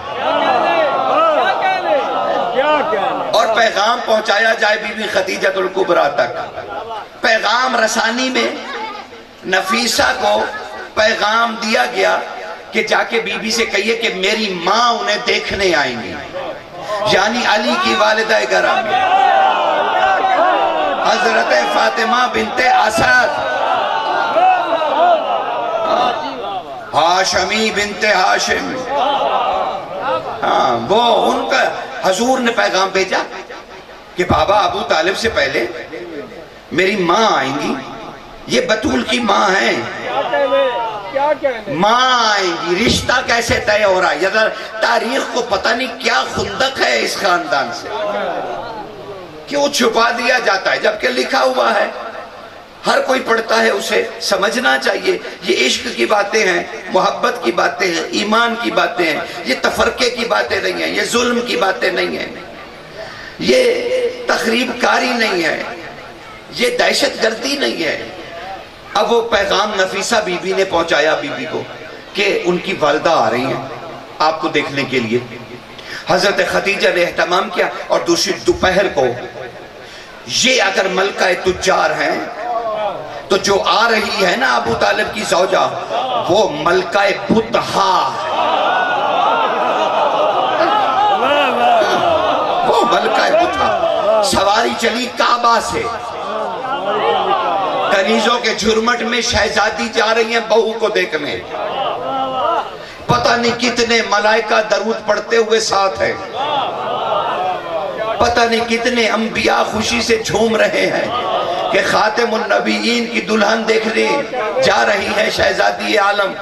اور پیغام پہنچایا جائے بی بی خدیجہ الکبریٰ تک. پیغام رسانی میں نفیسہ کو پیغام دیا گیا کہ جا کے بی بی سے کہیے کہ میری ماں انہیں دیکھنے آئیں گی، یعنی علی کی والدہ گرامی حضرت فاطمہ بنت اسد ہاشمی بنت ہاشم. ہاں وہ ان کا حضور نے پیغام بھیجا کہ بابا ابو طالب سے پہلے میری ماں آئیں گی، یہ بطول کی ماں ہیں، ماں آئیں گی. رشتہ کیسے طے ہو رہا ہے؟ یا تاریخ کو پتہ نہیں کیا خندق ہے اس خاندان سے، کیوں چھپا دیا جاتا ہے جبکہ لکھا ہوا ہے، ہر کوئی پڑھتا ہے، اسے سمجھنا چاہیے. یہ عشق کی باتیں ہیں، محبت کی باتیں ہیں، ایمان کی باتیں ہیں، یہ تفرقے کی باتیں نہیں ہیں، یہ ظلم کی باتیں نہیں ہیں، یہ تخریب کاری نہیں ہے، یہ دہشت گردی نہیں ہے. اب وہ پیغام نفیسہ بی بی نے پہنچایا بی بی کو کہ ان کی والدہ آ رہی ہیں آپ کو دیکھنے کے لیے. حضرت خدیجہ نے اہتمام کیا. اور دوسری دوپہر کو یہ اگر ملکہ تجار ہیں تو جو آ رہی ہے نا ابو طالب کی زوجہ، وہ ملکہ بطحا ہے، وہ ملکہ بطحا. سواری چلی کعبہ سے، کنیزوں کے جھرمٹ میں شہزادی جا رہی ہیں بہو کو دیکھنے. پتہ نہیں کتنے ملائکہ درود پڑھتے ہوئے ساتھ ہیں، پتہ نہیں کتنے انبیاء خوشی سے جھوم رہے ہیں کہ خاتم النبیین کی دلہن دیکھنے جا رہی ہے شہزادی عالم.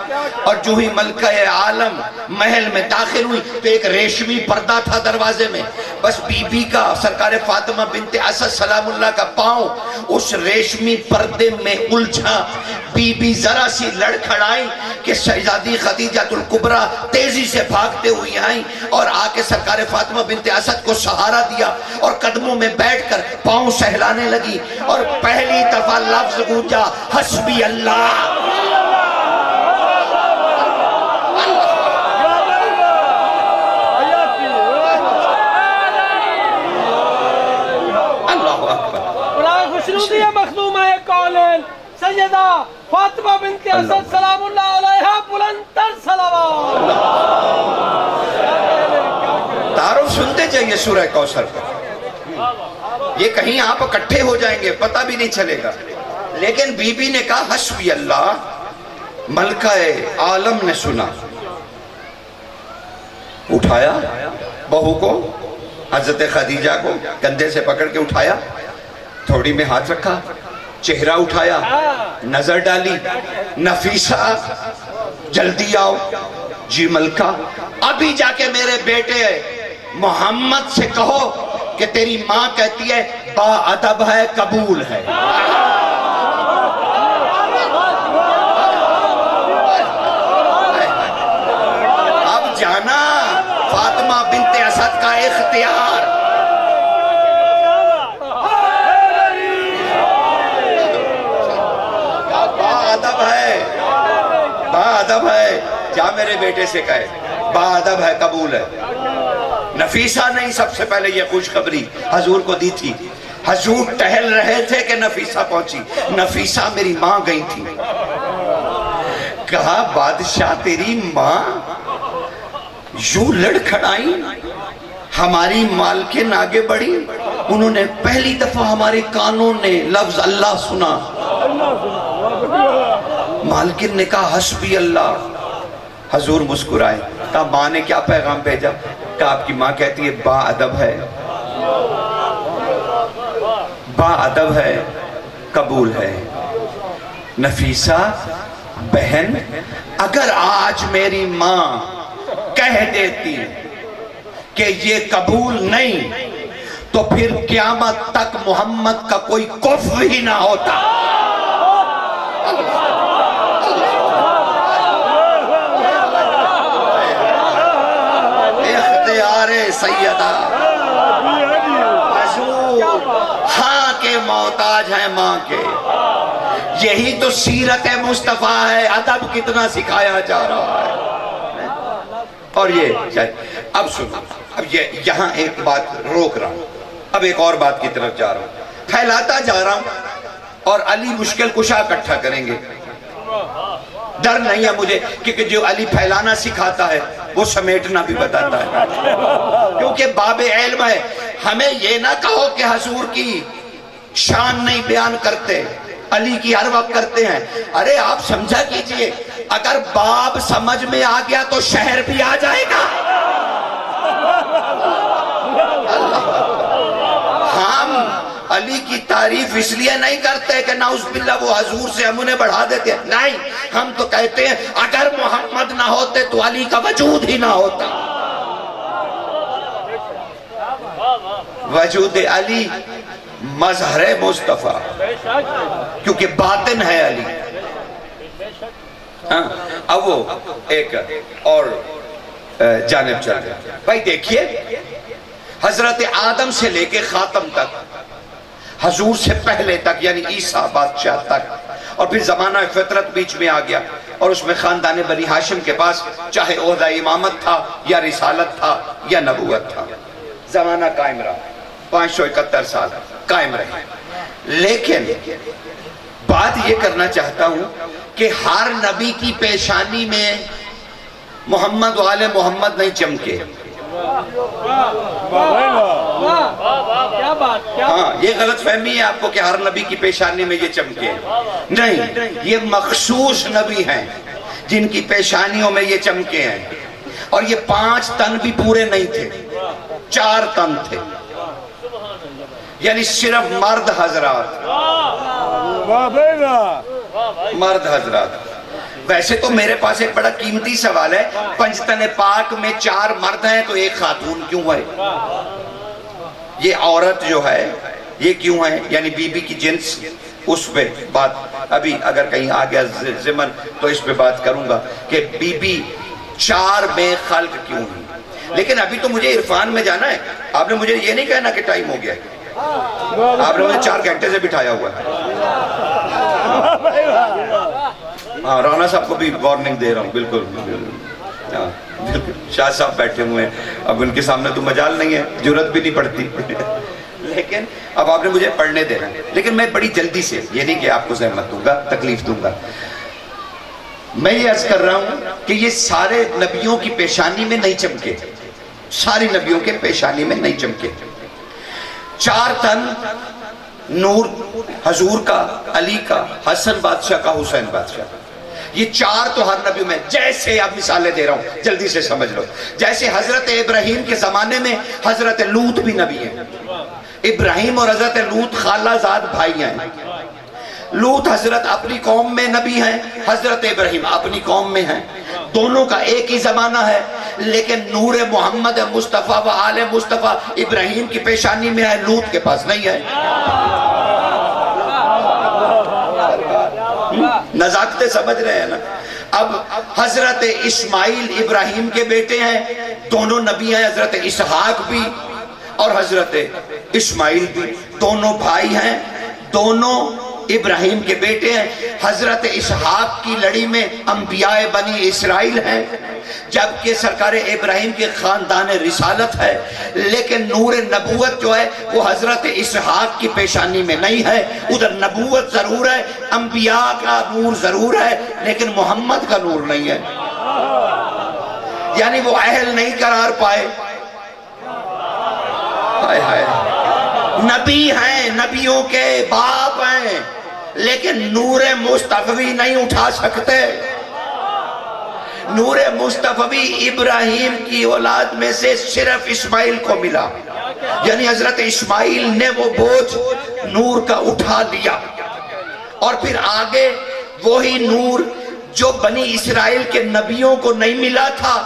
اور جو ہی ملکہ عالم محل میں داخل ہوئی تو ایک ریشمی پردہ تھا دروازے میں، بس بی بی کا سرکار فاطمہ بنت اسد سلام اللہ کا پاؤں اس ریشمی پردے میں الجھا. بی بی ذرا سی لڑکھڑائی کہ شہزادی خدیجہ الکبریٰ تیزی سے بھاگتے ہوئی آئیں اور آ کے سرکار فاطمہ بنت اسد کو سہارا دیا اور قدموں میں بیٹھ کر پاؤں سہلانے لگی اور پہلی دفعہ لفظ گونجا حسبی اللہ. مخدومہ کونین سیدہ فاطمہ بنت اسد سلام اللہ علیہا بلندتر صلوات. تعارف سنتے جائیے سورہ کوثر کا، یہ کہیں آپ اکٹھے ہو جائیں گے پتہ بھی نہیں چلے گا. لیکن بی بی نے کہا حسبی اللہ. ملکہ عالم نے سنا، اٹھایا بہو کو، حضرت خدیجہ کو کندھے سے پکڑ کے اٹھایا، تھوڑی میں ہاتھ رکھا، چہرہ اٹھایا، نظر ڈالی. نفیسہ جلدی آؤ. جی ملکہ، ابھی جا کے میرے بیٹے محمد سے کہو کہ تیری ماں کہتی ہے با ادب ہے قبول ہے. اب جانا فاطمہ بنت اسد کا اختیار. با ادب ہے، جا میرے بیٹے سے کہے با ادب ہے قبول ہے. نفیسہ نہیں سب سے پہلے یہ خوشخبری حضور کو دی تھی. حضور ٹہل رہے تھے کہ نفیسہ پہنچی. نفیسہ میری ماں گئی تھی. کہا بادشاہ تیری ماں یوں لڑکھڑائی، ہماری مالکن آگے بڑھی، انہوں نے پہلی دفعہ ہمارے کانوں نے لفظ اللہ سنا. مالکن نے کہا حسبی اللہ. حضور مسکرائے. کہا ماں نے کیا پیغام بھیجا؟ کہا آپ کی ماں کہتی ہے با ادب ہے، با ادب ہے قبول ہے. نفیسہ بہن، اگر آج میری ماں کہہ دیتی کہ یہ قبول نہیں تو پھر قیامت تک محمد کا کوئی کفر ہی نہ ہوتا. اختیار سیدہ حضور ہاں کے محتاج ہیں ماں کے. یہی تو سیرت مصطفیٰ ہے. ادب کتنا سکھایا جا رہا ہے. اور یہ اب سنو، اب یہاں ایک بات روک رہا ہوں. اب ایک اور بات کی طرف جا رہا ہوں، پھیلاتا جا رہا ہوں اور علی مشکل کشا اکٹھا کریں گے. ڈر نہیں ہے مجھے، کیونکہ جو علی پھیلانا سکھاتا ہے وہ سمیٹنا بھی بتاتا ہے، کیونکہ باب علم ہے. ہمیں یہ نہ کہو کہ حضور کی شان نہیں بیان کرتے، علی کی ہر وقت کرتے ہیں. ارے آپ سمجھا کیجئے، اگر باب سمجھ میں آ گیا تو شہر بھی آ جائے گا. ہم علی کی تعریف اس لیے نہیں کرتے کہ نعوذ باللہ وہ حضور سے ہم انہیں بڑھا دیتے ہیں، نہیں، ہم تو کہتے ہیں اگر محمد نہ ہوتے تو علی کا وجود ہی نہ ہوتا. وجود علی مظہر مصطفیٰ، کیونکہ باطن ہے علی. اب وہ ایک اور جانب چل گیا. بھائی دیکھیے، حضرت آدم سے لے کے خاتم تک، حضور سے پہلے تک یعنی عیسیٰ بادشاہ تک، اور پھر زمانہ فطرت بیچ میں آ گیا، اور اس میں خاندان بنی ہاشم کے پاس چاہے عہدہ امامت تھا یا رسالت تھا یا نبوت تھا. زمانہ قائم رہا، 571 سال قائم رہے. لیکن بات یہ کرنا چاہتا ہوں کہ ہر نبی کی پیشانی میں محمد و آل محمد نہیں چمکے. ہاں، یہ غلط فہمی ہے آپ کو کہ ہر نبی کی پیشانی میں یہ چمکے. نہیں، یہ مخصوص نبی ہیں جن کی پیشانیوں میں یہ چمکے ہیں. اور یہ 5 تن بھی پورے نہیں تھے، 4 تن تھے، یعنی صرف مرد حضرات. مرد حضرات. ویسے تو میرے پاس ایک بڑا قیمتی سوال ہے، پنجتن پاک میں 4 مرد ہیں تو ایک خاتون کیوں ہے؟ یہ عورت جو ہے یہ کیوں ہے؟ یعنی بی بی کی جنس، اس پہ بات ابھی اگر کہیں آ گیا ضمن تو اس پہ بات کروں گا کہ بی بی 4 میں خلق کیوں ہوئی. لیکن ابھی تو مجھے عرفان میں جانا ہے. آپ نے مجھے یہ نہیں کہنا کہ ٹائم ہو گیا، آپ نے مجھے 4 گھنٹے سے بٹھایا ہوا ہے. ہاں، رانا صاحب کو بھی وارننگ دے رہا ہوں. بالکل بالکل، شاہ صاحب بیٹھے ہوئے ہیں، اب ان کے سامنے تو مجال نہیں ہے، جرت بھی نہیں پڑتی. لیکن اب آپ نے مجھے پڑھنے دینا، لیکن میں بڑی جلدی سے، یہ نہیں کہ آپ کو زحمت دوں گا، تکلیف دوں گا. میں یہ عرض کر رہا ہوں کہ یہ سارے نبیوں کی پیشانی میں نہیں چمکے، ساری نبیوں کے پیشانی میں نہیں چمکے. 4 تن نور حضور کا، علی کا، حسن بادشاہ کا، حسین بادشاہ کا. یہ 4 تو ہر نبی میں، جیسے اب مثالیں دے رہا ہوں جلدی سے سمجھ لو. جیسے حضرت ابراہیم کے زمانے میں حضرت لوط بھی نبی ہیں. ابراہیم اور حضرت لوط خالہ زاد بھائی ہیں. لوط حضرت اپنی قوم میں نبی ہیں، حضرت ابراہیم اپنی قوم میں ہیں. دونوں کا ایک ہی زمانہ ہے، لیکن نور محمد مصطفیٰ و آل مصطفیٰ ابراہیم کی پیشانی میں ہے، لوط کے پاس نہیں ہے. نزاکتیں سمجھ رہے ہیں نا. اب حضرت اسماعیل ابراہیم کے بیٹے ہیں، دونوں نبی ہیں، حضرت اسحاق بھی اور حضرت اسماعیل بھی، دونوں بھائی ہیں، دونوں ابراہیم کے بیٹے ہیں. حضرت اسحاق کی لڑی میں انبیاء بنی اسرائیل ہیں، جبکہ سرکار ابراہیم کے خاندان رسالت ہے. لیکن نور نبوت جو ہے وہ حضرت اسحاق کی پیشانی میں نہیں ہے. ادھر نبوت ضرور ہے، انبیاء کا نور ضرور ہے، لیکن محمد کا نور نہیں ہے. یعنی وہ اہل نہیں قرار پائے. ہائے ہائے، نبی ہیں، نبیوں کے باپ ہیں، لیکن نور مصطفی نہیں اٹھا سکتے. نور مصطفی ابراہیم کی اولاد میں سے صرف اسماعیل کو ملا، یعنی حضرت اسماعیل نے وہ بوجھ نور کا اٹھا لیا. اور پھر آگے وہی نور جو بنی اسرائیل کے نبیوں کو نہیں ملا تھا،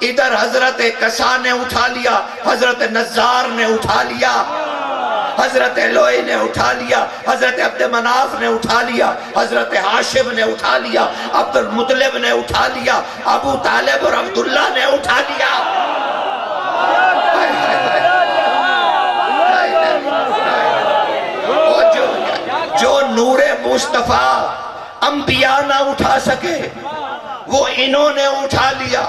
ادھر حضرت قصا نے اٹھا لیا، حضرت نزار نے اٹھا لیا، حضرت لوئی نے اٹھا لیا، حضرت عبد مناف نے اٹھا لیا، حضرت ہاشم نے اٹھا لیا، عبد المطلب نے اٹھا لیا، ابو طالب اور عبداللہ نے اٹھا لیا. جو نور مصطفیٰ انبیاء نہ اٹھا سکے وہ انہوں نے اٹھا لیا.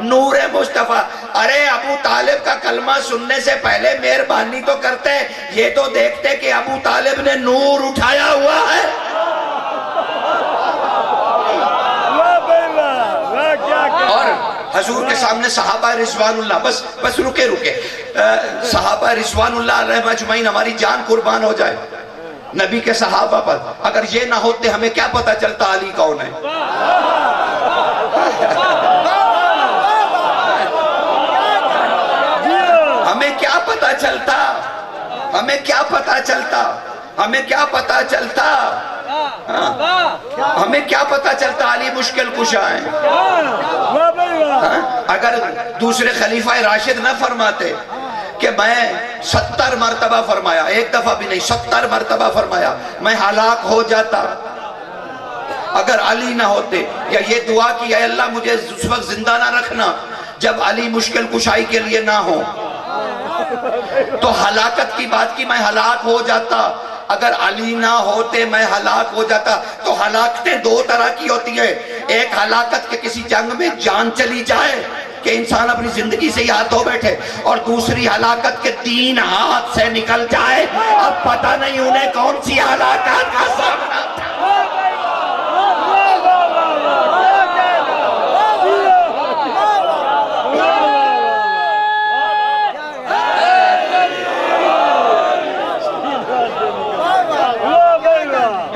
نور مصطفیٰ. ارے ابو طالب کا کلمہ سننے سے پہلے مہربانی تو کرتے, یہ تو دیکھتے کہ ابو طالب نے نور اٹھایا ہوا ہے. اور حضور کے سامنے صحابہ رضوان اللہ, بس رکے صحابہ رضوان اللہ علیہ اجمعین, ہماری جان قربان ہو جائے نبی کے صحابہ پر, اگر یہ نہ ہوتے ہمیں کیا پتا چلتا علی کون ہے. ہمیں کیا پتا چلتا, ہمیں کیا پتا چلتا, ہمیں کیا پتا چلتا, ہمیں کیا پتا چلتا علی مشکل کشا ہیں. اگر دوسرے خلیفہ راشد نہ فرماتے کہ میں 70 مرتبہ فرمایا, ایک دفعہ بھی نہیں 70 مرتبہ فرمایا, میں ہلاک ہو جاتا. اگر علی نہ ہوتے, یا یہ دعا کی اے اللہ مجھے اس وقت زندہ نہ رکھنا جب علی مشکل کشائی کے لیے نہ ہو, تو ہلاکت کی بات کی, میں ہلاک ہو جاتا. اگر علی نہ ہوتے میں ہلاک ہو جاتا. تو ہلاکتیں دو طرح کی ہوتی ہیں, ایک ہلاکت کے کسی جنگ میں جان چلی جائے کہ انسان اپنی زندگی سے ہی ہاتھ دھو بیٹھے, اور دوسری ہلاکت کے 3 ہاتھ سے نکل جائے, اب پتہ نہیں انہیں کون سی ہلاکت کا سامنا تھا.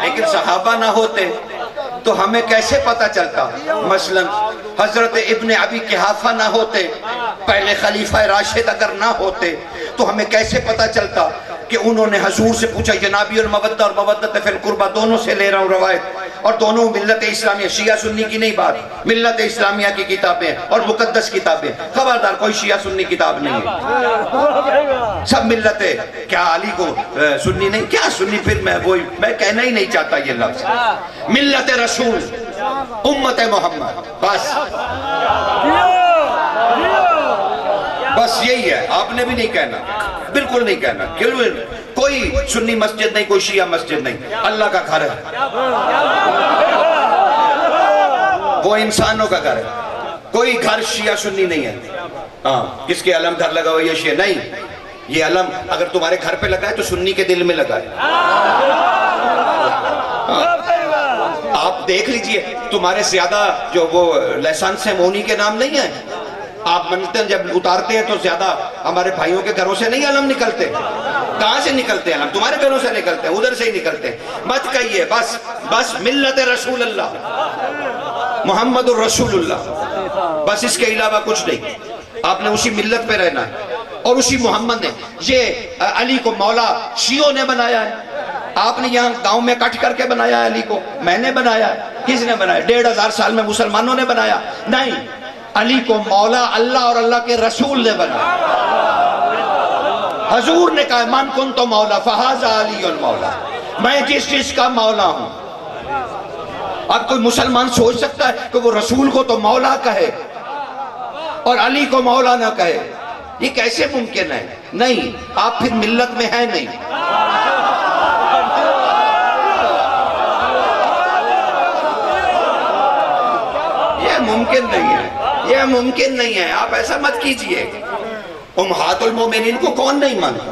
لیکن صحابہ نہ ہوتے تو ہمیں کیسے پتا چلتا. مثلا حضرت ابن ابی قحافہ نہ ہوتے, پہلے خلیفہ راشد اگر نہ ہوتے, تو ہمیں کیسے پتا چلتا کہ انہوں نے حضور سے پوچھا. یہ نبی المودہ اور مودۃ فی القربہ دونوں سے لے رہا ہوں روایت, اور دونوں ملت اسلامیہ, شیعہ سنی کی نہیں بات, ملت اسلامیہ کی کتابیں اور مقدس کتابیں. خبردار کوئی شیعہ سنی کتاب نہیں ہے, سب ملت ہے. کیا علی کو سنی نہیں, کیا سنی, پھر میں کہنا ہی نہیں چاہتا یہ لفظ. ملت رسول, امت محمد, بس یہی ہے. آپ نے بھی نہیں کہنا, بالکل نہیں کہنا. کوئی سنی مسجد نہیں, کوئی شیعہ مسجد نہیں, اللہ کا گھر ہے, وہ انسانوں کا گھر ہے. کوئی گھر شیعہ سنی نہیں ہے. ہاں, کس کے علم گھر لگا ہوا یہ شیعہ نہیں. یہ علم اگر تمہارے گھر پہ لگا ہے تو سنی کے دل میں لگا ہے. آپ دیکھ لیجئے, تمہارے زیادہ جو وہ لائسنس ہے مونی کے نام نہیں ہے. آپ منتے ہیں جب اتارتے ہیں تو زیادہ ہمارے بھائیوں کے گھروں سے نہیں علم نکلتے. کہاں سے نکلتے ہیں علم؟ تمہارے گھروں سے نکلتے ہیں, ادھر سے ہی نکلتے ہیں. مت کہیے, بس ملت رسول اللہ, محمد الرسول اللہ, بس اس کے علاوہ کچھ نہیں. آپ نے اسی ملت پہ رہنا ہے, اور اسی محمد نے. یہ علی کو مولا شیعوں نے بنایا ہے. آپ نے یہاں گاؤں میں کٹ کر کے بنایا ہے علی کو, میں نے بنایا ہے. کس نے بنایا؟ 1500 سال میں مسلمانوں نے بنایا نہیں. علی کو مولا اللہ اور اللہ کے رسول نے بنایا. حضور نے کہا من کنت مولا فہذا علی المولا, میں جس چیز کا مولا ہوں. اب کوئی مسلمان سوچ سکتا ہے کہ وہ رسول کو تو مولا کہے اور علی کو مولا نہ کہے؟ یہ کیسے ممکن ہے؟ نہیں, آپ پھر ملت میں ہیں نہیں. یہ ممکن نہیں ہے, یہ ممکن نہیں ہے. آپ ایسا مت کیجئے. امہات المومنین کو کون نہیں مانتا؟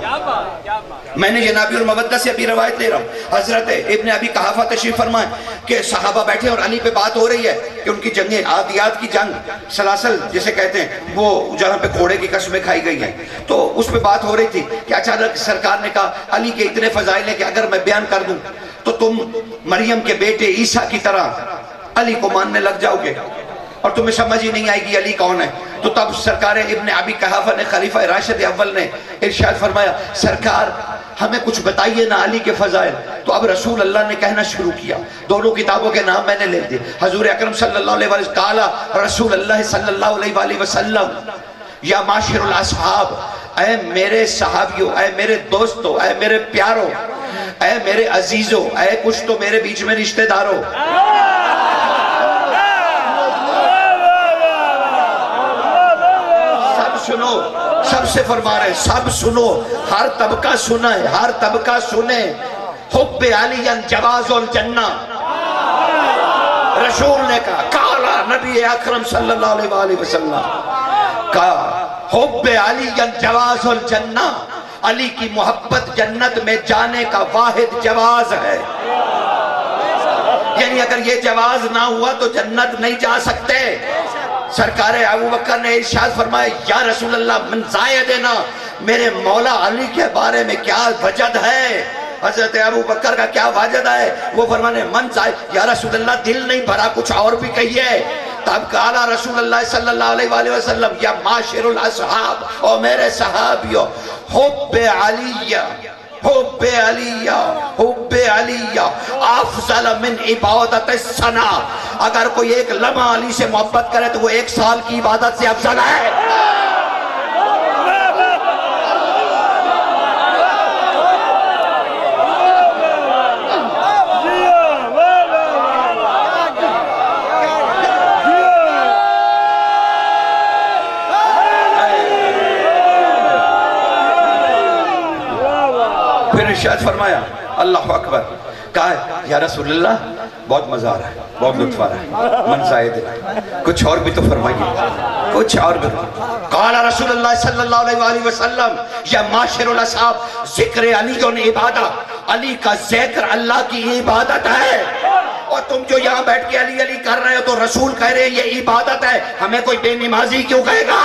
میں نے یہ نبی المودہ سے ابھی روایت لے رہا ہوں. حضرت ابن ابی قحافہ تشریف فرمائے کہ صحابہ بیٹھے اور علی پہ بات ہو رہی ہے کہ ان کی جنگیں, عادیات کی جنگ, سلاسل جسے کہتے ہیں, وہ جہاں پہ گھوڑے کی قسمیں کھائی گئی ہیں, تو اس پہ بات ہو رہی تھی کہ اچانک سرکار نے کہا علی کے اتنے فضائل ہیں کہ اگر میں بیان کر دوں تو تم مریم کے بیٹے عیسیٰ کی طرح علی کو ماننے لگ جاؤ گے اور تمہیں سمجھ ہی نہیں آئے گی علی کون ہے. تو تب سرکار ابن ابی قحافہ نے, خلیفہ راشد اول نے ارشاد فرمایا, سرکار ہمیں کچھ بتائیے نا علی کے فضائل. تو اب رسول اللہ نے کہنا شروع کیا. دونوں کتابوں کے نام میں نے لے دیے. حضور اکرم صلی اللہ علیہ وسلم, قال رسول اللہ صلی اللہ علیہ وآلہ وسلم, یا معاشر الاصحاب, اے میرے صحابیوں, اے میرے دوستوں, اے میرے پیاروں, اے میرے عزیزوں, اے کچھ تو میرے بیچ میں رشتہ داروں, سنو. سب سے فرما رہے ہیں, سب سنو, ہر طبقہ سنا ہے, ہر طبقہ سنے. حب علی جواز الجنہ, رسول نے کہا تعالی نبی اکرم صلی اللہ علیہ وآلہ وسلم کا حب علی جواز الجنہ، علی کی محبت جنت میں جانے کا واحد جواز ہے. یعنی اگر یہ جواز نہ ہوا تو جنت نہیں جا سکتے. سرکار ابوبکر نے ارشاد فرمایا یا رسول اللہ من زائدنا، میرے مولا علی کے بارے میں کیا وجد ہے؟ حضرت ابوبکر کا کیا وجد ہے؟ وہ فرمانے من زائد، یا رسول اللہ دل نہیں بھرا، کچھ اور بھی کہیے. تب قال رسول اللہ صلی اللہ علیہ وآلہ وسلم یا معاشر الاصحاب، او میرے صحابیوں، حب علی، حب علی، حب علی افضل من عبادت السنہ. اگر کوئی ایک لمحہ علی سے محبت کرے تو وہ 1 سال کی عبادت سے افضل ہے. پھر ارشاد فرمایا اللہ اکبر، کہا یا رسول اللہ بہت مزہ آ رہا ہے، بہت لطف آ رہا ہے، من زائد ہے، کچھ اور بھی تو فرمائیے، کچھ اور بھی. قال رسول اللہ صلی اللہ علیہ وآلہ وسلم یا معاشر الاصحاب ذکر علی عبادہ، علی کا ذکر اللہ کی عبادت ہے. اور تم جو یہاں بیٹھ کے علی علی کر رہے ہو تو رسول کہہ رہے ہیں یہ عبادت ہے، ہمیں کوئی بے نمازی کیوں کہے گا؟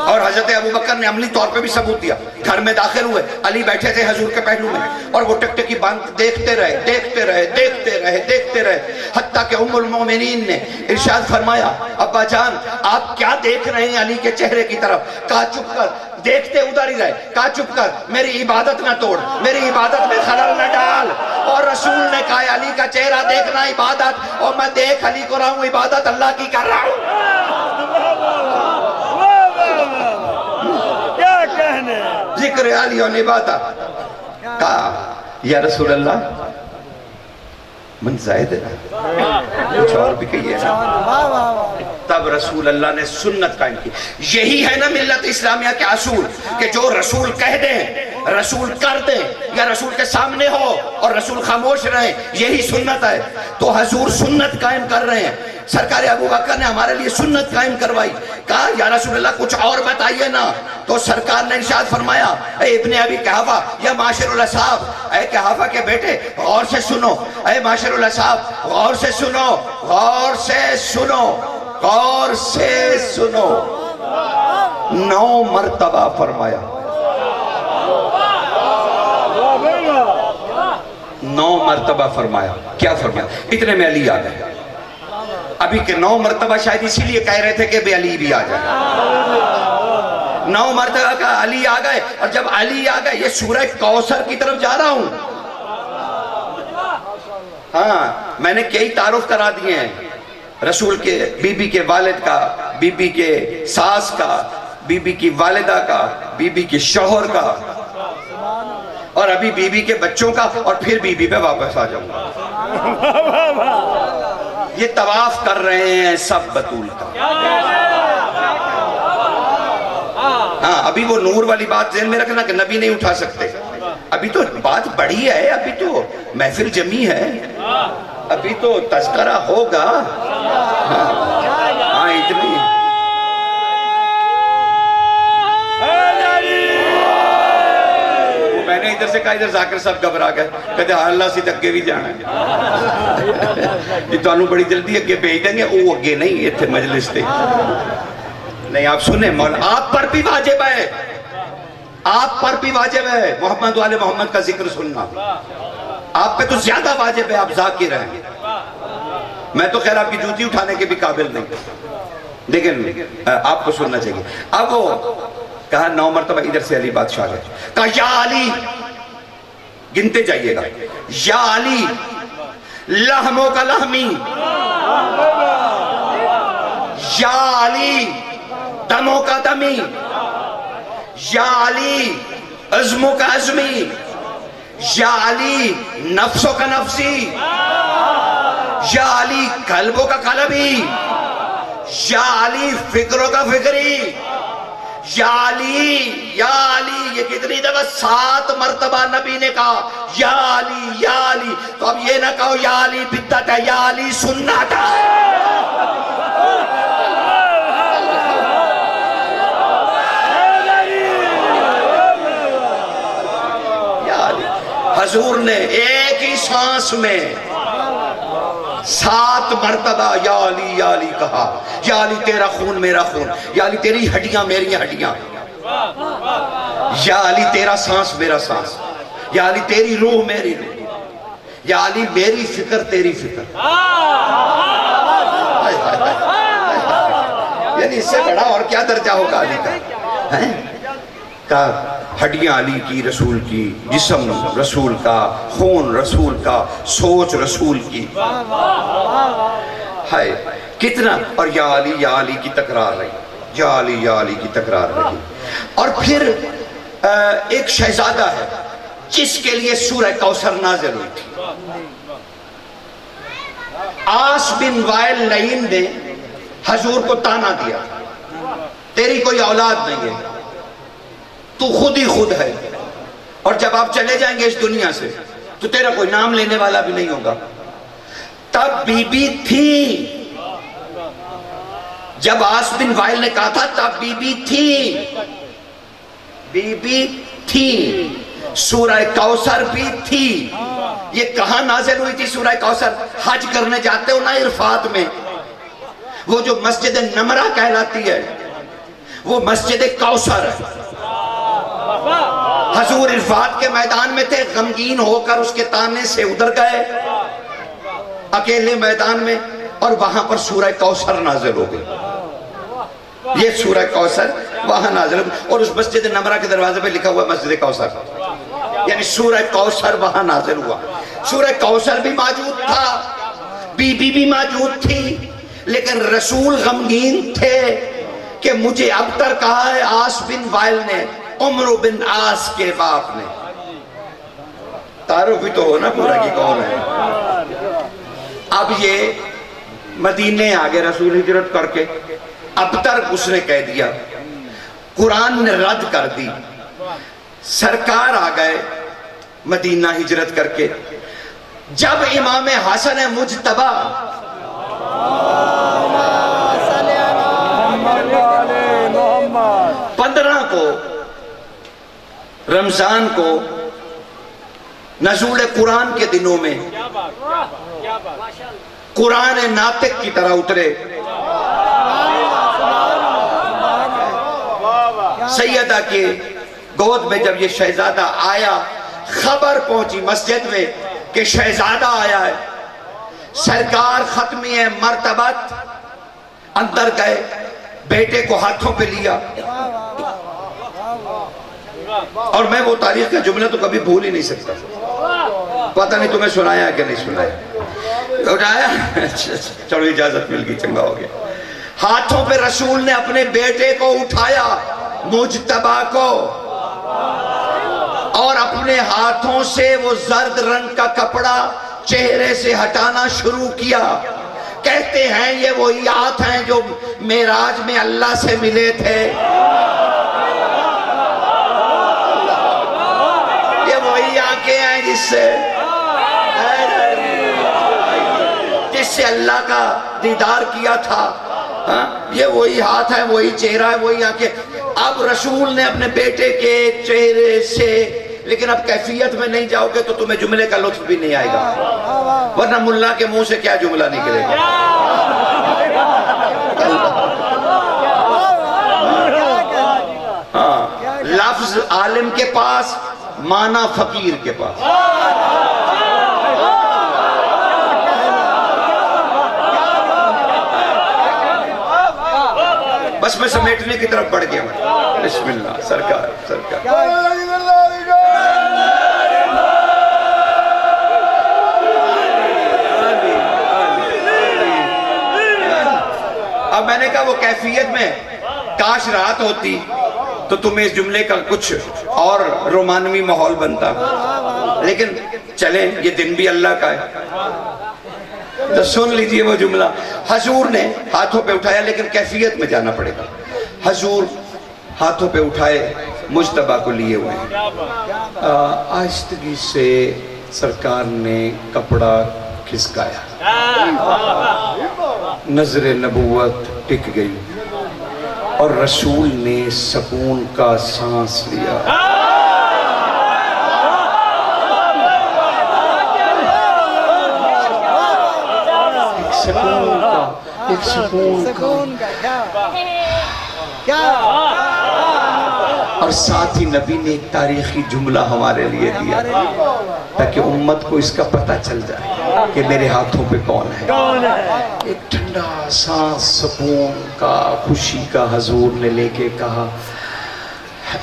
اور حضرت ابوبکر نے عملی طور پہ بھی ثبوت دیا. گھر میں داخل ہوئے، علی بیٹھے تھے حضور کے پہلو میں، اور وہ ٹک ٹکی باندھ دیکھتے رہے دیکھتے رہے دیکھتے رہے دیکھتے رہے، حتیٰ کہ ام المومنین نے ارشاد فرمایا ابا جان آپ کیا دیکھ رہے ہیں علی کے چہرے کی طرف؟ کہا چپ کر، دیکھتے ادھر ہی رہے. کہا چپ کر، میری عبادت نہ توڑ، میری عبادت میں خلل نہ ڈال. اور رسول نے کہا علی کا چہرہ دیکھنا عبادت، اور میں دیکھ علی کو رہا ہوں عبادت اللہ کی کر رہا ہوں. ذکر علی و عبادت. کہا یا رسول اللہ من زائد ہے، کچھ اور بھی کہیے. تب رسول اللہ نے سنت قائم کی. یہی ہے نا ملت اسلامیہ کے اصول، کہ جو رسول کہہ دیں، رسول کر دیں، یا رسول کے سامنے ہو اور رسول خاموش رہے، یہی سنت ہے. تو حضور سنت قائم کر رہے ہیں. سرکار ابوبکر نے ہمارے لیے سنت قائم کروائی. کہا یا رسول اللہ کچھ اور بتائیے نا. تو سرکار نے ارشاد فرمایا اے ابن ابی قحافہ یا معاشر الاصحاب، اے قحافہ کے بیٹے غور سے سنو، اے معاشر الاصحاب غور سے سنو، غور سے سنو، غور سے سنو. 9 مرتبہ فرمایا، 9 مرتبہ فرمایا. کیا فرمایا؟ اتنے میں علی آ گئے. ابھی کہ 9 مرتبہ شاید اسی لیے کہہ رہے تھے کہ بے علی بھی آ جائے. 9 مرتبہ کا علی آ گئے. اور جب علی آ گئے، یہ سورہ کوثر کی طرف جا رہا ہوں. ہاں میں نے کئی تعارف کرا دیے ہیں، رسول کے بی بی کے والد کا، بی بی کے ساس کا، بی بی کی والدہ کا، بی بی کے شوہر کا، اور ابھی بی بی کے بچوں کا، اور پھر بی بی پہ واپس آ جاؤں گا. یہ طواف کر رہے ہیں سب بطول کا. ہاں ابھی وہ نور والی بات ذہن میں رکھنا کہ نبی نہیں اٹھا سکتے. ابھی تو بات بڑی ہے، ابھی تو محفل جمی ہے، ابھی تو تذکرہ ہوگا. ہاں اتنی میں نے ادھر سے کہا، ادھر ذاکر صاحب گھبرا گئے، کہتے ہیں اللہ سے اگے بھی جانا ہے، یہ تو بڑی جلدی اگے بھیج دیں گے. وہ اگے نہیں، یہ تھے مجلس تھے. نہیں آپ سنیں، مولا آپ پر بھی واجب ہے، آپ پر بھی واجب ہے محمد والے محمد کا ذکر سننا. آپ پہ تو زیادہ واجب ہے، آپ ذاکر ہیں. میں تو خیر آپ کی جوتی اٹھانے کے بھی قابل نہیں، لیکن آپ کو سننا چاہیے. اب وہ کہا 9 مرتبہ ادھر سے علی بادشاہ ہے. کہا یا علی، گنتے جائیے گا، یا علی لحموں کا لحمی، یا علی دموں کا دمی، یا علی عزموں کا عزمی، یا علی نفسوں کا نفسی، یا علی قلبوں کا قلبی، یا علی فکروں کا فکری، یا علی یا علی، یہ کتنی دفعہ 7 مرتبہ نبی نے کہا یا علی یا علی. تو اب یہ نہ کہو یا علی بدعت ہے، یا علی سنت ہے. حضور نے ایک ہی سانس میں 7 مرتبہ یا علی یا علی کہا. یا علی تیرا خون میرا خون، یا علی تیری ہڈیاں میری ہڈیاں، یا علی تیرا سانس میرا سانس، یا علی تیری روح میری روح، یا علی میری فکر تیری فکر. یعنی اس سے بڑا اور کیا درجہ ہوگا علی کا؟ ہڈیاں علی کی رسول کی، جسم رسول کا، خون رسول کا، سوچ رسول کی. ہائے کتنا. اور یا علی کی تکرار رہی، یا علی کی تکرار رہی. اور پھر ایک شہزادہ ہے جس کے لیے سورہ کوثر نازل ہوئی تھی. عاص بن وائل لعین نے حضور کو تانا دیا، تیری کوئی اولاد نہیں ہے، تو خود ہی خود ہے، اور جب آپ چلے جائیں گے اس دنیا سے تو تیرا کوئی نام لینے والا بھی نہیں ہوگا. تب بی بی تھی، جب عاص بن وائل نے کہا تھا تب بی بی تھی، بی بی تھی. سورہ کوثر بھی تھی. یہ کہاں نازل ہوئی تھی سورہ کوثر؟ حج کرنے جاتے ہو نا عرفات میں، وہ جو مسجد نمرہ کہلاتی ہے وہ مسجد کوثر ہے. حضور عرفات کے میدان میں تھے، غمگین ہو کر اس کے تانے سے ادھر گئے اکیلے میدان میں، اور وہاں پر سورہ کوثر نازل ہو گئی. یہ سورہ کوثر وہاں نازل ہو گئی، اور اس مسجد نمرہ کے دروازے پہ لکھا ہوا مسجد کوثر، یعنی سورہ کوثر وہاں نازل ہوا. سورہ کوثر بھی موجود تھا، بی بی بھی موجود تھی، لیکن رسول غمگین تھے کہ مجھے ابتر کہا ہے عاص بن وائل نے، عمرو بن عاص کے باپ نے. تعارف بھی تو ہو نا پورا کی کون ہے. اب یہ مدینے آگے رسول ہجرت کر کے، ابتر اس نے کہہ دیا، قرآن نے رد کر دی. سرکار آ گئے مدینہ ہجرت کر کے. جب امام حسن مجتبی کو رمضان کو نزول قرآن کے دنوں میں قرآن ناطق کی طرح اترے، سیدہ کے گود میں جب یہ شہزادہ آیا، خبر پہنچی مسجد میں کہ شہزادہ آیا ہے. سرکار ختمی مرتبت اندر گئے، بیٹے کو ہاتھوں پہ لیا، اور میں وہ تاریخ کا جملہ تو کبھی بھول ہی نہیں سکتا. پتہ نہیں تمہیں سنایا کہ نہیں سنایا. اٹھایا، چلو اجازت مل گئی، چنگا ہو گیا. ہاتھوں پہ رسول نے اپنے بیٹے کو اٹھایا، مجتبی کو، اور اپنے ہاتھوں سے وہ زرد رنگ کا کپڑا چہرے سے ہٹانا شروع کیا. کہتے ہیں یہ وہی ہاتھ ہیں جو معراج میں اللہ سے ملے تھے. یہ وہی آنکھیں ہیں جس سے اللہ کا دیدار کیا تھا. یہ وہی ہاتھ ہے، وہی چہرہ ہے، وہی آنکھیں. اب رسول نے اپنے بیٹے کے چہرے سے، لیکن اب کیفیت میں نہیں جاؤ گے تو تمہیں جملے کا لطف بھی نہیں آئے گا، ورنہ ملا کے منہ سے کیا جملہ نکلے گا. ہاں، لفظ عالم کے پاس، معنی فقیر کے پاس. بس میں سمیٹنے کی طرف بڑھ گیا ہوں. بسم اللہ. سرکار سرکار. اب میں نے کہا وہ کیفیت میں کاش رات ہوتی تو تمہیں اس جملے کا کچھ اور رومانوی ماحول بنتا، لیکن چلیں یہ دن بھی اللہ کا ہے تو سن لیجئے وہ جملہ. حضور نے ہاتھوں پہ اٹھایا، لیکن کیفیت میں جانا پڑے گا. حضور ہاتھوں پہ اٹھائے مجتبیٰ کو لیے ہوئے ہیں. آہستگی سے سرکار نے کپڑا کھسکایا, نظر نبوت ٹک گئی اور رسول نے سکون کا سانس لیا. ایک سکون کا اور ساتھ ہی نبی نے ایک تاریخی جملہ ہمارے لیے دیا تاکہ امت کو اس کا پتہ چل جائے کہ میرے ہاتھوں پہ کون ہے. ایک ٹھنڈا سانس سکون کا, خوشی کا حضور نے لے کے کہا,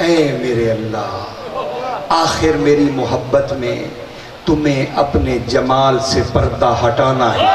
اے میرے اللہ, آخر میری محبت میں تمہیں اپنے جمال سے پردہ ہٹانا ہے.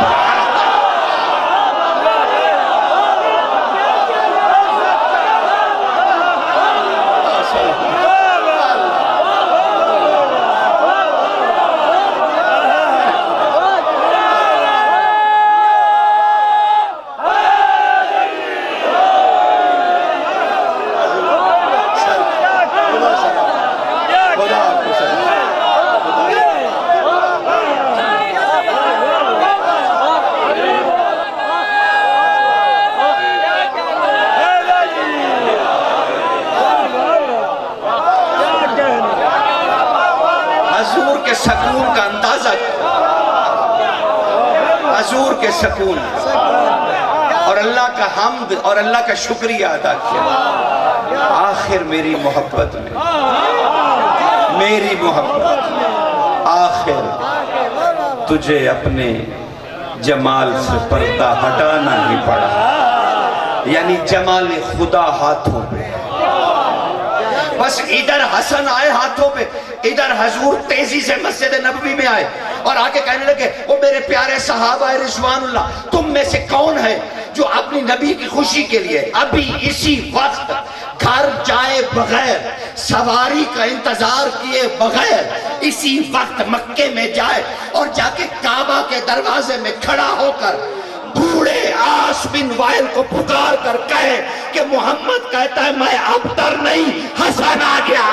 سکون کا اندازہ, حضور کے سکون اور اللہ کا حمد اور اللہ کا شکریہ ادا کیا. آخر میری محبت میں آخر تجھے اپنے جمال سے پردہ ہٹانا ہی پڑا, یعنی جمال خدا ہاتھوں پہ. بس ادھر حسن آئے ہاتھوں پہ, ادھر حضور تیزی سے مسجد نبوی میں آئے اور آکے کہنے لگے, وہ میرے پیارے صحابہ رضوان اللہ, تم میں سے کون ہے جو اپنی نبی کی خوشی کے لیے ابھی اسی وقت گھر جائے بغیر, سواری کا انتظار کیے بغیر اسی وقت مکے میں جائے اور جا کے کعبہ کے دروازے میں کھڑا ہو کر بوڑھے عاص بن وائل کو پکار کر کہے کہ محمد کہتا ہے میں ابتر نہیں, حسن آ گیا.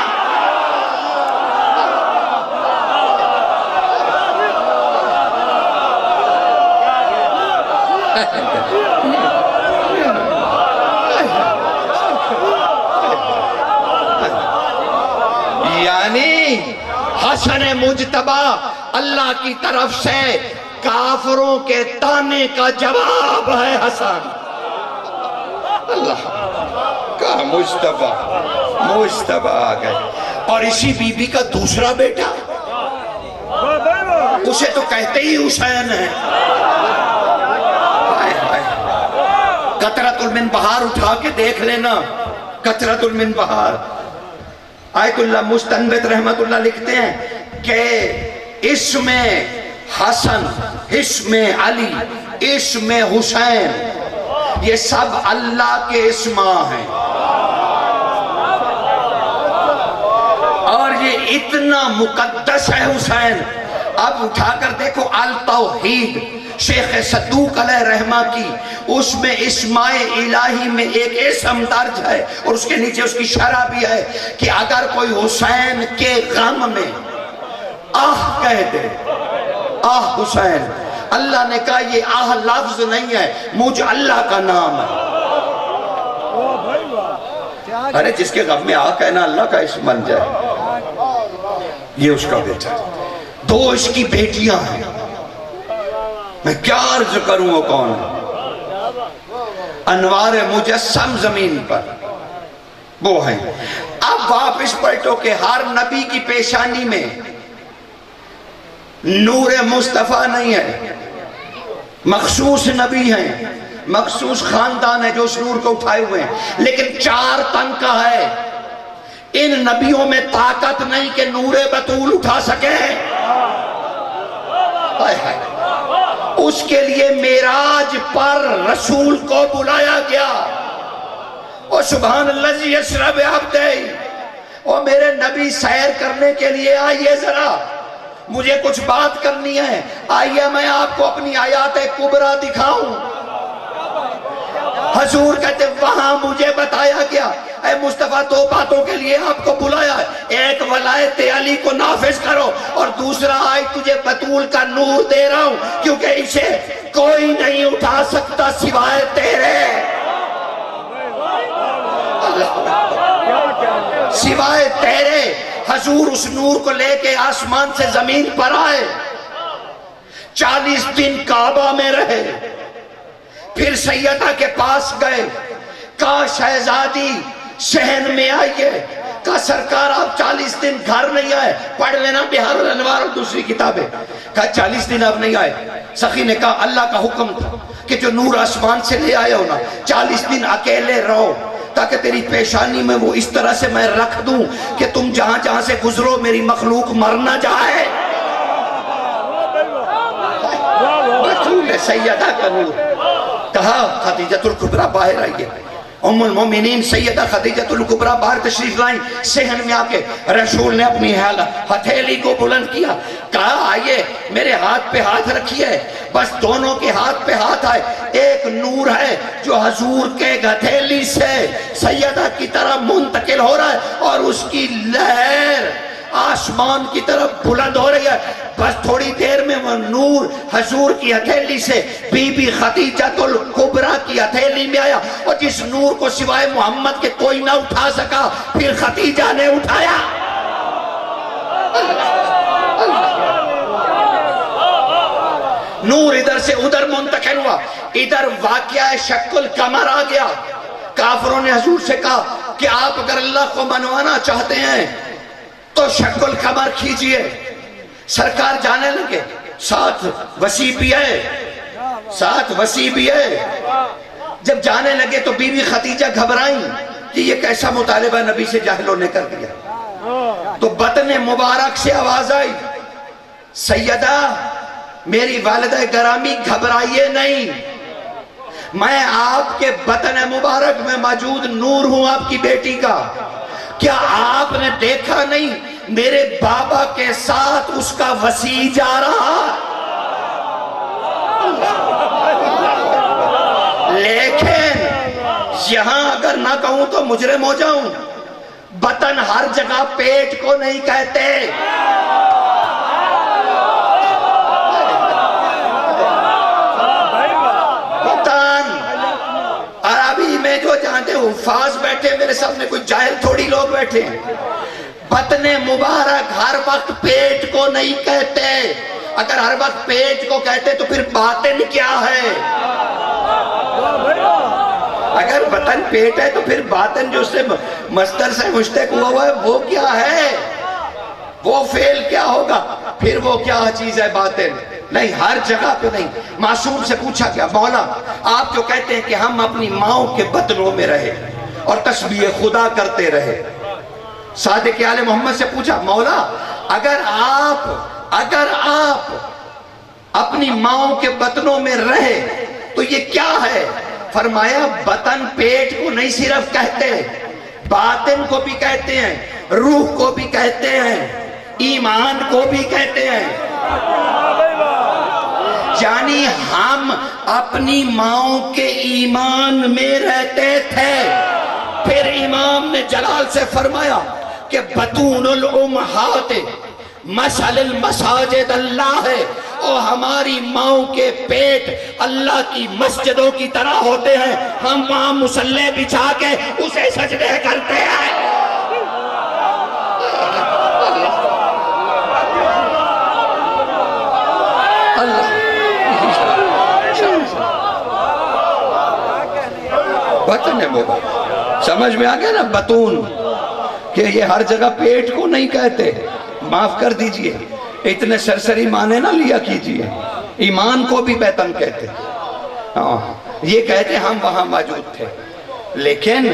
یعنی حسن مجتبی اللہ کی طرف سے کافروں کے تانے کا جواب ہے. حسن اللہ کا مجتبی آ گئے اور اسی بی بی کا دوسرا بیٹا, اسے تو کہتے ہی حسین ہے. قطرۃ المنبہار اٹھا کے دیکھ لینا, قطرۃ المنبہار. آیت اللہ مستنبت رحمت اللہ لکھتے ہیں کہ اسم حسن, اسم علی, اسم حسین, یہ سب اللہ کے اسماء ہیں اور یہ اتنا مقدس ہے حسین. اب اٹھا کر دیکھو التوحید شیخ صدوق علیہ رحمہ کی, اس میں اسماء الہی میں ایک اسم درج ہے اور اس کے نیچے اس کی شرح بھی ہے کہ اگر کوئی حسین کے غم میں آہ کہہ دے, آہ حسین, اللہ نے کہا یہ آہ لفظ نہیں ہے, مجھ اللہ کا نام ہے. ارے جس کے غم میں آہ کہنا اللہ کا اسم بن جائے. یہ اس کا بیٹا, دو اس کی بیٹیاں ہیں, میں کیا عرض کروں وہ کون ہے. انوار مجسم زمین پر وہ ہیں. اب واپس پلٹو کہ ہر نبی کی پیشانی میں نور مصطفیٰ نہیں ہے, مخصوص نبی ہیں, مخصوص خاندان ہے جو اس نور کو اٹھائے ہوئے ہیں, لیکن 4 تن کا ہے. ان نبیوں میں طاقت نہیں کہ نور بطول اٹھا سکے. اس کے لیے معراج پر رسول کو بلایا گیا. اور سبحان اللہ جی یسرا بعبدہ, اور میرے نبی سیر کرنے کے لیے آئیے, ذرا مجھے کچھ بات کرنی ہے, آئیے میں آپ کو اپنی آیات کبریٰ دکھاؤں. حضور کہتے وہاں مجھے بتایا گیا اے مصطفیٰ دو باتوں کے لیے آپ کو بلایا ہے، ایک ولایت علی کو نافذ کرو اور دوسرا آج تجھے بطول کا نور دے رہا ہوں کیونکہ اسے کوئی نہیں اٹھا سکتا سوائے تیرے، سوائے تیرے۔ حضور اس نور کو لے کے آسمان سے زمین پر آئے، 40 دن کعبہ میں رہے، پھر سیدہ کے پاس گئے، کہا شہزادی شہن میں آئیے، کہا سرکار آپ 40 دن گھر نہیں آئے، پڑھ لینا بہار الانوار اور دوسری کتابیں، کہا 40 دن آپ نہیں آئے۔ سخی نے کہا اللہ کا حکم تھا کہ جو نور آسمان سے لے آئے ہو نا 40 دن اکیلے رہو تاکہ تیری پیشانی میں وہ اس طرح سے میں رکھ دوں کہ تم جہاں جہاں سے گزرو میری مخلوق مر نہ جائے۔ بطول سیدہ کا نور، کہا خدیجۃ الکبریٰ باہر آئیے، ام المومنین سیدہ خدیجۃ الکبریٰ باہر تشریف لائیں، صحن میں آکے رسول نے اپنی ہتھیلی کو بلند کیا، کہا آئیے میرے ہاتھ پہ ہاتھ رکھیے، بس دونوں کے ہاتھ پہ ہاتھ آئے، ایک نور ہے جو حضور کے ہتھیلی سے سیدہ کی طرف منتقل ہو رہا ہے اور اس کی لہر آسمان کی طرف بلند ہو رہی ہے، بس تھوڑی دیر میں وہ نور حضور کی ہتھیلی سے بی بی خدیجۃ الکبریٰ کی ہتھیلی میں آیا، اور جس نور کو سوائے محمد کے کوئی نہ اٹھا سکا پھر خدیجہ نے اٹھایا۔ نور ادھر سے ادھر منتقل ہوا، ادھر واقعہ شق القمر آ گیا۔ کافروں نے حضور سے کہا کہ آپ اگر اللہ کو منوانا چاہتے ہیں تو شق القمر کھیجئے۔ سرکار جانے لگے، ساتھ وسیع بھی ہے، جب جانے لگے تو بی بی خدیجہ گھبرائیں کہ یہ کیسا مطالبہ نبی سے جاہلوں نے کر دیا، تو بطن مبارک سے آواز آئی سیدہ میری والدہ گرامی گھبرائیے نہیں، میں آپ کے بطن مبارک میں موجود نور ہوں آپ کی بیٹی کا، کیا آپ نے دیکھا نہیں میرے بابا کے ساتھ اس کا وسیع جا رہا، لیکن یہاں اگر نہ کہوں تو مجرم ہو جاؤں، بطن ہر جگہ پیٹ کو نہیں کہتے، عربی میں جو جانتے حفاظ بیٹھے میرے سامنے کوئی جاہل تھوڑی لوگ بیٹھے ہیں، بطن مبارک ہر وقت پیٹ کو نہیں کہتے، اگر ہر وقت پیٹ کو کہتے تو پھر باطن کیا ہے، اگر بطن پیٹ ہے تو پھر باطن جو سے مصدر سے مشتق ہوا ہے وہ کیا ہے، وہ فعل کیا ہوگا، پھر وہ کیا چیز ہے باطن، نہیں ہر جگہ پہ نہیں۔ معصوم سے پوچھا گیا مولا آپ جو کہتے ہیں کہ ہم اپنی ماؤں کے بطنوں میں رہے اور تسبیح خدا کرتے رہے، صادق آل محمد سے پوچھا مولا اگر آپ اپنی ماؤں کے بطنوں میں رہے تو یہ کیا ہے، فرمایا بطن پیٹ کو نہیں صرف کہتے، باطن کو بھی کہتے ہیں، روح کو بھی کہتے ہیں، ایمان کو بھی کہتے ہیں، یعنی ہم اپنی ماؤں کے ایمان میں رہتے تھے۔ پھر امام نے جلال سے فرمایا کہ بطون الامہات مسل المساجد اللہ ہے، اور ہماری ماؤں کے پیٹ اللہ کی مسجدوں کی طرح ہوتے ہیں، ہم وہاں مصلی بچھا کے اسے سجدے کرتے ہیں۔ بطن مبارک سمجھ میں آ گیا نا، بطون کہ یہ ہر جگہ پیٹ کو نہیں کہتے، معاف کر دیجئے اتنے سرسری معنی نہ لیا کیجئے، ایمان کو بھی بطن کہتے، یہ کہتے ہم وہاں موجود تھے، لیکن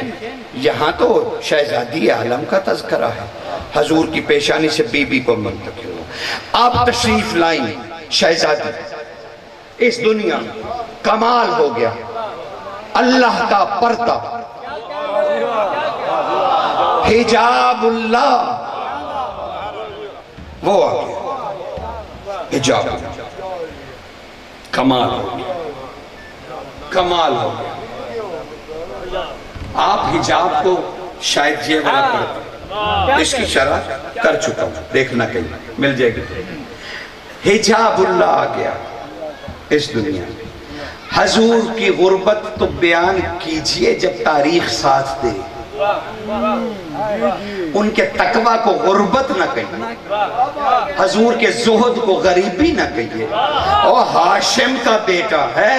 یہاں تو شہزادی عالم کا تذکرہ ہے، حضور کی پیشانی سے بی بی کو منتقل ہو، آپ تشریف لائیں شہزادی، اس دنیا کمال ہو گیا، اللہ کا پردہ، حجاب اللہ وہ آ گیا، حجاب کمال ہو گیا، کمال ہو گیا، آپ حجاب کو شاید یہ والا پڑھتے، اس کی شرح کر چکا ہوں، دیکھنا کہیں مل جائے گی۔ حجاب اللہ آ گیا اس دنیا میں۔ حضور کی غربت تو بیان کیجئے جب تاریخ ساتھ دے، ان کے تقوی کو غربت نہ کہیے، حضور کے زہد کو غریبی نہ کہیے۔ اور ہاشم کا بیٹا ہے،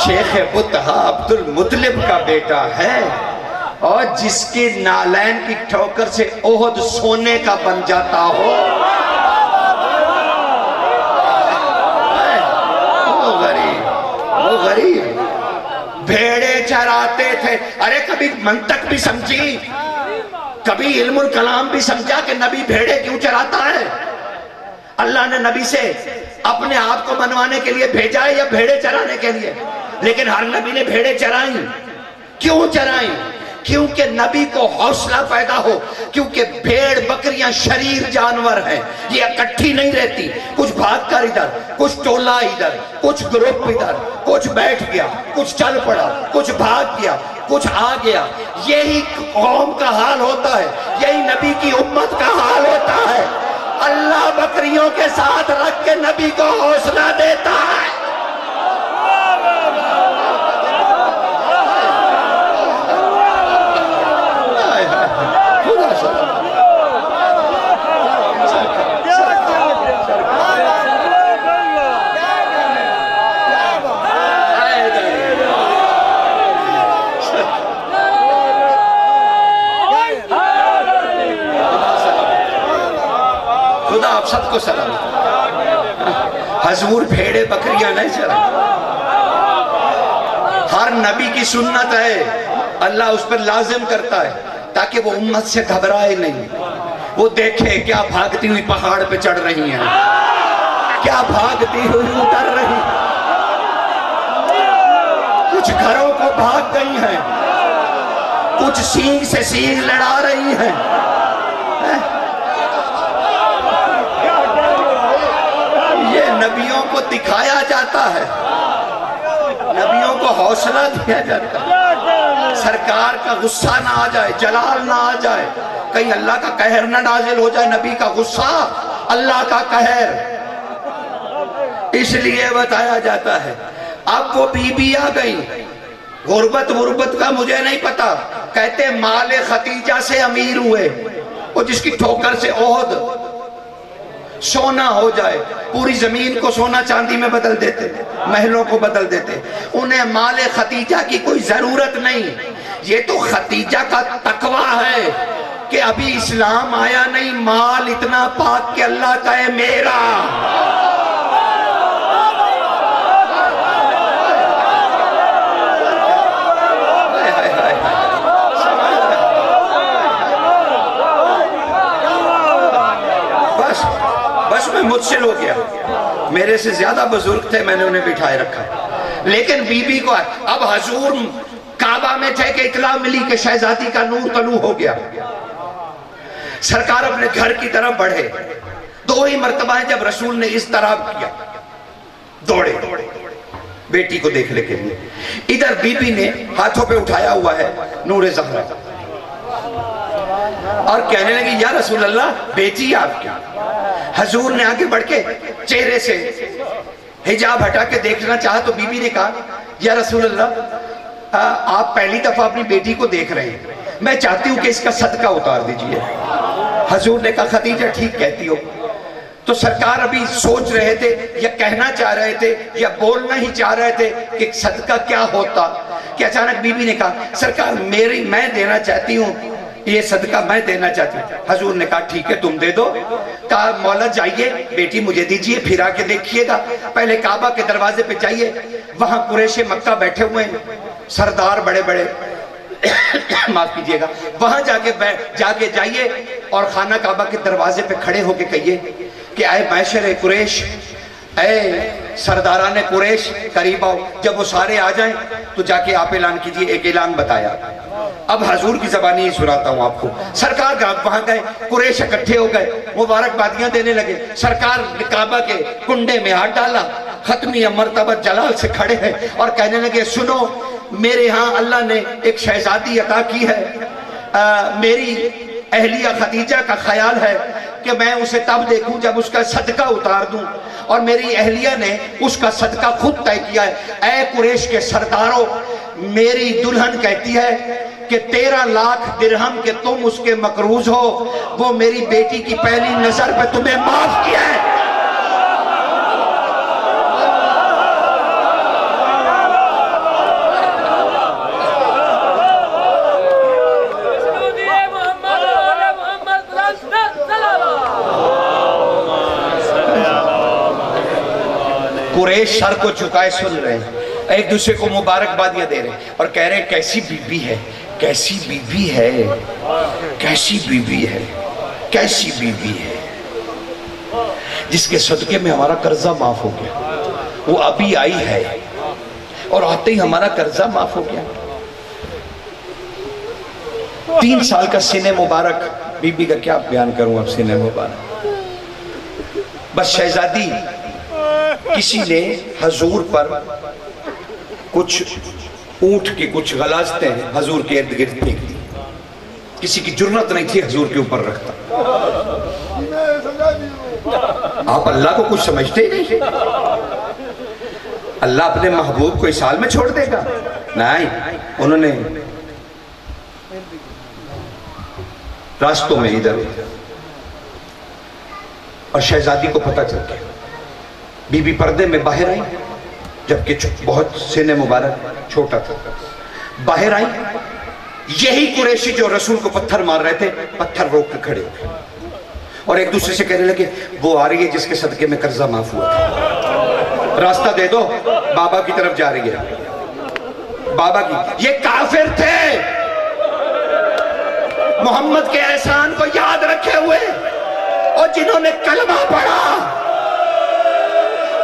شیخ بطحا عبد المطلب کا بیٹا ہے، اور جس کے نالین کی ٹھوکر سے احد سونے کا بن جاتا ہو، وہ غریب بھیڑے چراتے تھے۔ ارے کبھی منطق بھی سمجھی، کبھی علم الکلام بھی سمجھا کہ نبی بھیڑے کیوں چراتا ہے؟ اللہ نے نبی سے اپنے آپ کو منوانے کے لیے بھیجا ہے یا بھیڑے چرانے کے لیے؟ لیکن ہر نبی نے بھیڑے چرائیں۔ کیوں چرائیں؟ کیونکہ نبی کو حوصلہ پیدا ہو، کیونکہ بھیڑ بکریاں شریر جانور ہیں، یہ اکٹھی نہیں رہتی، کچھ بھاگ کر ادھر، کچھ ٹولہ ادھر، کچھ گروپ ادھر، کچھ بیٹھ گیا، کچھ چل پڑا، کچھ بھاگ گیا، کچھ آ گیا۔ یہی قوم کا حال ہوتا ہے، یہی نبی کی امت کا حال ہوتا ہے۔ اللہ بکریوں کے ساتھ رکھ کے نبی کو حوصلہ دیتا ہے۔ خدا آپ سب کو سلام۔ حضور بھیڑے بکریاں نہیں چرا، ہر نبی کی سنت ہے، اللہ اس پر لازم کرتا ہے تاکہ وہ امت سے گھبرائے نہیں۔ وہ دیکھے کیا بھاگتی ہوئی پہاڑ پہ چڑھ رہی ہیں، کیا بھاگتی ہوئی اتر رہی، کچھ گھروں کو بھاگ گئی ہیں، کچھ سینگ سے سینگ لڑا رہی ہیں۔ یہ نبیوں کو دکھایا جاتا ہے، نبیوں کو حوصلہ دیا جاتا ہے، سرکار کا غصہ نہ آ جائے، جلال نہ آ جائے، کہیں اللہ کا قہر نہ نازل ہو جائے۔ نبی کا غصہ، اللہ کا قہر، اس لیے بتایا جاتا ہے۔ اب وہ بی بی آ گئی، غربت کا مجھے نہیں پتا، کہتے مال ختیجہ سے امیر ہوئے، وہ جس کی ٹھوکر سے احد سونا ہو جائے، پوری زمین کو سونا چاندی میں بدل دیتے، محلوں کو بدل دیتے، انہیں مال ختیجہ کی کوئی ضرورت نہیں۔ یہ تو ختیجہ کا تقوی ہے کہ ابھی اسلام آیا نہیں، مال اتنا پاک کہ اللہ کہے میرا۔ بس میں مجھل ہو گیا، میرے سے زیادہ بزرگ تھے، میں نے انہیں بٹھائے رکھا، لیکن بی بی کو اب حضور کعبہ میں تھے کہ اطلاع ملی کہ شہزادی کا نور طلوع ہو گیا۔ سرکار اپنے گھر کی طرف بڑھے، دو ہی مرتبہ ہے جب رسول نے اس طرح کیا، دوڑے بیٹی کو دیکھنے کے لیے۔ ادھر بی بی نے ہاتھوں پہ اٹھایا ہوا ہے نور زہرا، اور کہنے لگی یا رسول اللہ بیٹی آپ کی۔ حضور نے آگے بڑھ کے چہرے سے حجاب ہٹا کے دیکھنا چاہا تو بی بی نے کہا یا رسول اللہ آپ پہلی دفعہ اپنی بیٹی کو دیکھ رہے ہیں، میں چاہتی ہوں کہ اس کا صدقہ اتار دیجئے۔ حضور نے کہا خدیجہ ٹھیک کہتی ہو۔ تو سرکار ابھی سوچ رہے تھے یا کہنا چاہ رہے تھے یا بولنا ہی چاہ رہے تھے کہ صدقہ کیا ہوتا کہ اچانک بی بی نے کہا سرکار میں دینا چاہتی ہوں، یہ صدقہ میں دینا چاہتی ہوں۔ حضور نے کہا ٹھیک ہے تم دے دو۔ کہا مولا جائیے بیٹی مجھے دیجئے، پھرا کے دیکھیے گا، پہلے کعبہ کے دروازے پہ جائیے، وہاں قریش مکہ بیٹھے ہوئے ہیں، سردار بڑے بڑے، معاف کیجئے گا، وہاں جا کے جائیے اور خانہ کعبہ کے دروازے پہ کھڑے ہو کے کہیے کہ اے معشر قریش، اے سرداران قریش قریب آؤ۔ جب وہ سارے آ جائیں تو جا کے آپ اعلان کیجئے۔ ایک اعلان بتایا، اب حضور کی زبانی ہی سناتا ہوں آپ کو۔ سرکار وہاں گئے، قریش اکٹھے ہو گئے، مبارکبادیاں دینے لگے۔ سرکار نے کعبہ کے کنڈے میں ہاتھ ڈالا ختمی مرتبہ جلال سے کھڑے ہیں اور کہنے لگے سنو میرے ہاں اللہ نے ایک شہزادی عطا کی ہے، میری اہلیہ خدیجہ کا خیال ہے کہ میں اسے تب دیکھوں جب اس کا صدقہ اتار دوں، اور میری اہلیہ نے اس کا صدقہ خود طے کیا ہے۔ اے قریش کے سرداروں، میری دلہن کہتی ہے کہ 13 لاکھ درہم کہ تم اس کے مقروض ہو، وہ میری بیٹی کی پہلی نظر پہ تمہیں معاف کیا ہے۔ قریش سر کو چکائے سن رہے ہیں، ایک دوسرے کو مبارکبادیاں دے رہے ہیں اور کہہ رہے ہیں کیسی بی بی ہے، کیسی بی بی ہے، کیسی بی بی ہے، کیسی بی بی ہے، جس کے صدقے میں ہمارا قرضہ معاف ہو گیا۔ وہ ابھی آئی ہے اور آتے ہی ہمارا قرضہ معاف ہو گیا۔ 3 سال کا سینہ مبارک، بی بی کا کیا بیان کروں اب سینہ مبارک۔ بس شہزادی کسی نے حضور پر کچھ اونٹ کی کچھ غلاظتیں حضور کے ارد گرد پھینک دی، کسی کی جرت نہیں تھی حضور کے اوپر رکھتا۔ آپ اللہ کو کچھ سمجھتے ہی نہیں، اللہ اپنے محبوب کو اس حال میں چھوڑ دے گا؟ نہیں، انہوں نے راستوں میں ادھر اور شہزادی کو پتہ چل گیا، بی بی پردے میں باہر آئی، جبکہ بہت سینہ مبارک چھوٹا تھا، باہر آئی، یہی قریشی جو رسول کو پتھر مار رہے تھے پتھر روک کے کھڑے ہوئے اور ایک دوسرے سے کہنے لگے وہ آ رہی ہے جس کے صدقے میں قرضہ معاف ہوا تھا، راستہ دے دو، بابا کی طرف جا رہی ہے، بابا کی۔ یہ کافر تھے، محمد کے احسان کو یاد رکھے ہوئے، اور جنہوں نے کلمہ پڑھا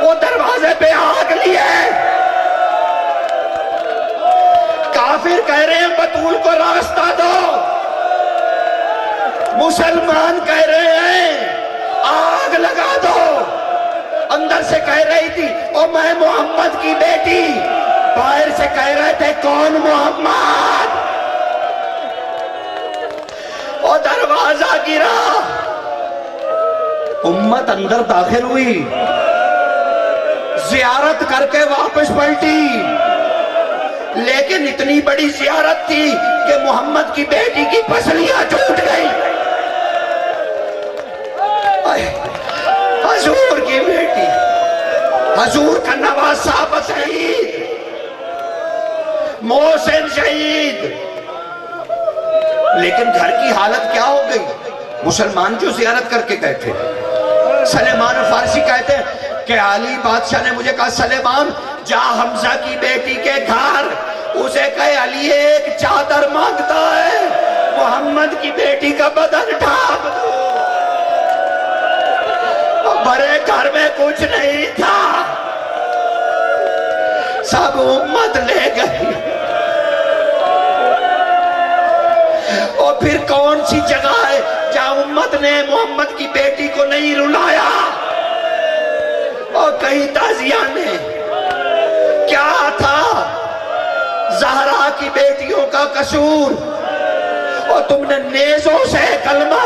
وہ دروازے پہ آگ لیے۔ کافر کہہ رہے ہیں بطول کو راستہ دو، مسلمان کہہ رہے ہیں آگ لگا دو۔ اندر سے کہہ رہی تھی او میں محمد کی بیٹی، باہر سے کہہ رہے تھے کون محمد؟ اور دروازہ گرا، امت اندر داخل ہوئی، زیارت کر کے واپس پلٹی، لیکن اتنی بڑی زیارت تھی کہ محمد کی بیٹی کی پسلیاں ٹوٹ گئی۔ حضور کی بیٹی، حضور کا نواسہ شہید، محسن شہید، لیکن گھر کی حالت کیا ہو گئی؟ مسلمان جو زیارت کر کے گئے تھے، سلیمان فارسی کہتے ہیں کہ علی بادشاہ نے مجھے کہا سلیمان جا حمزہ کی بیٹی کے گھر، اسے کہے علی ایک چادر مانگتا ہے، محمد کی بیٹی کا بدن ڈھانپ دو۔ بڑے گھر میں کچھ نہیں تھا، سب امت لے گئی۔ اور پھر کون سی جگہ ہے جہاں امت نے محمد کی بیٹی کو نہیں رلایا؟ اور کہیں تازیہ نے کیا تھا؟ زہرا کی بیٹیوں کا قصور، اور تم نے نیزوں سے کلمہ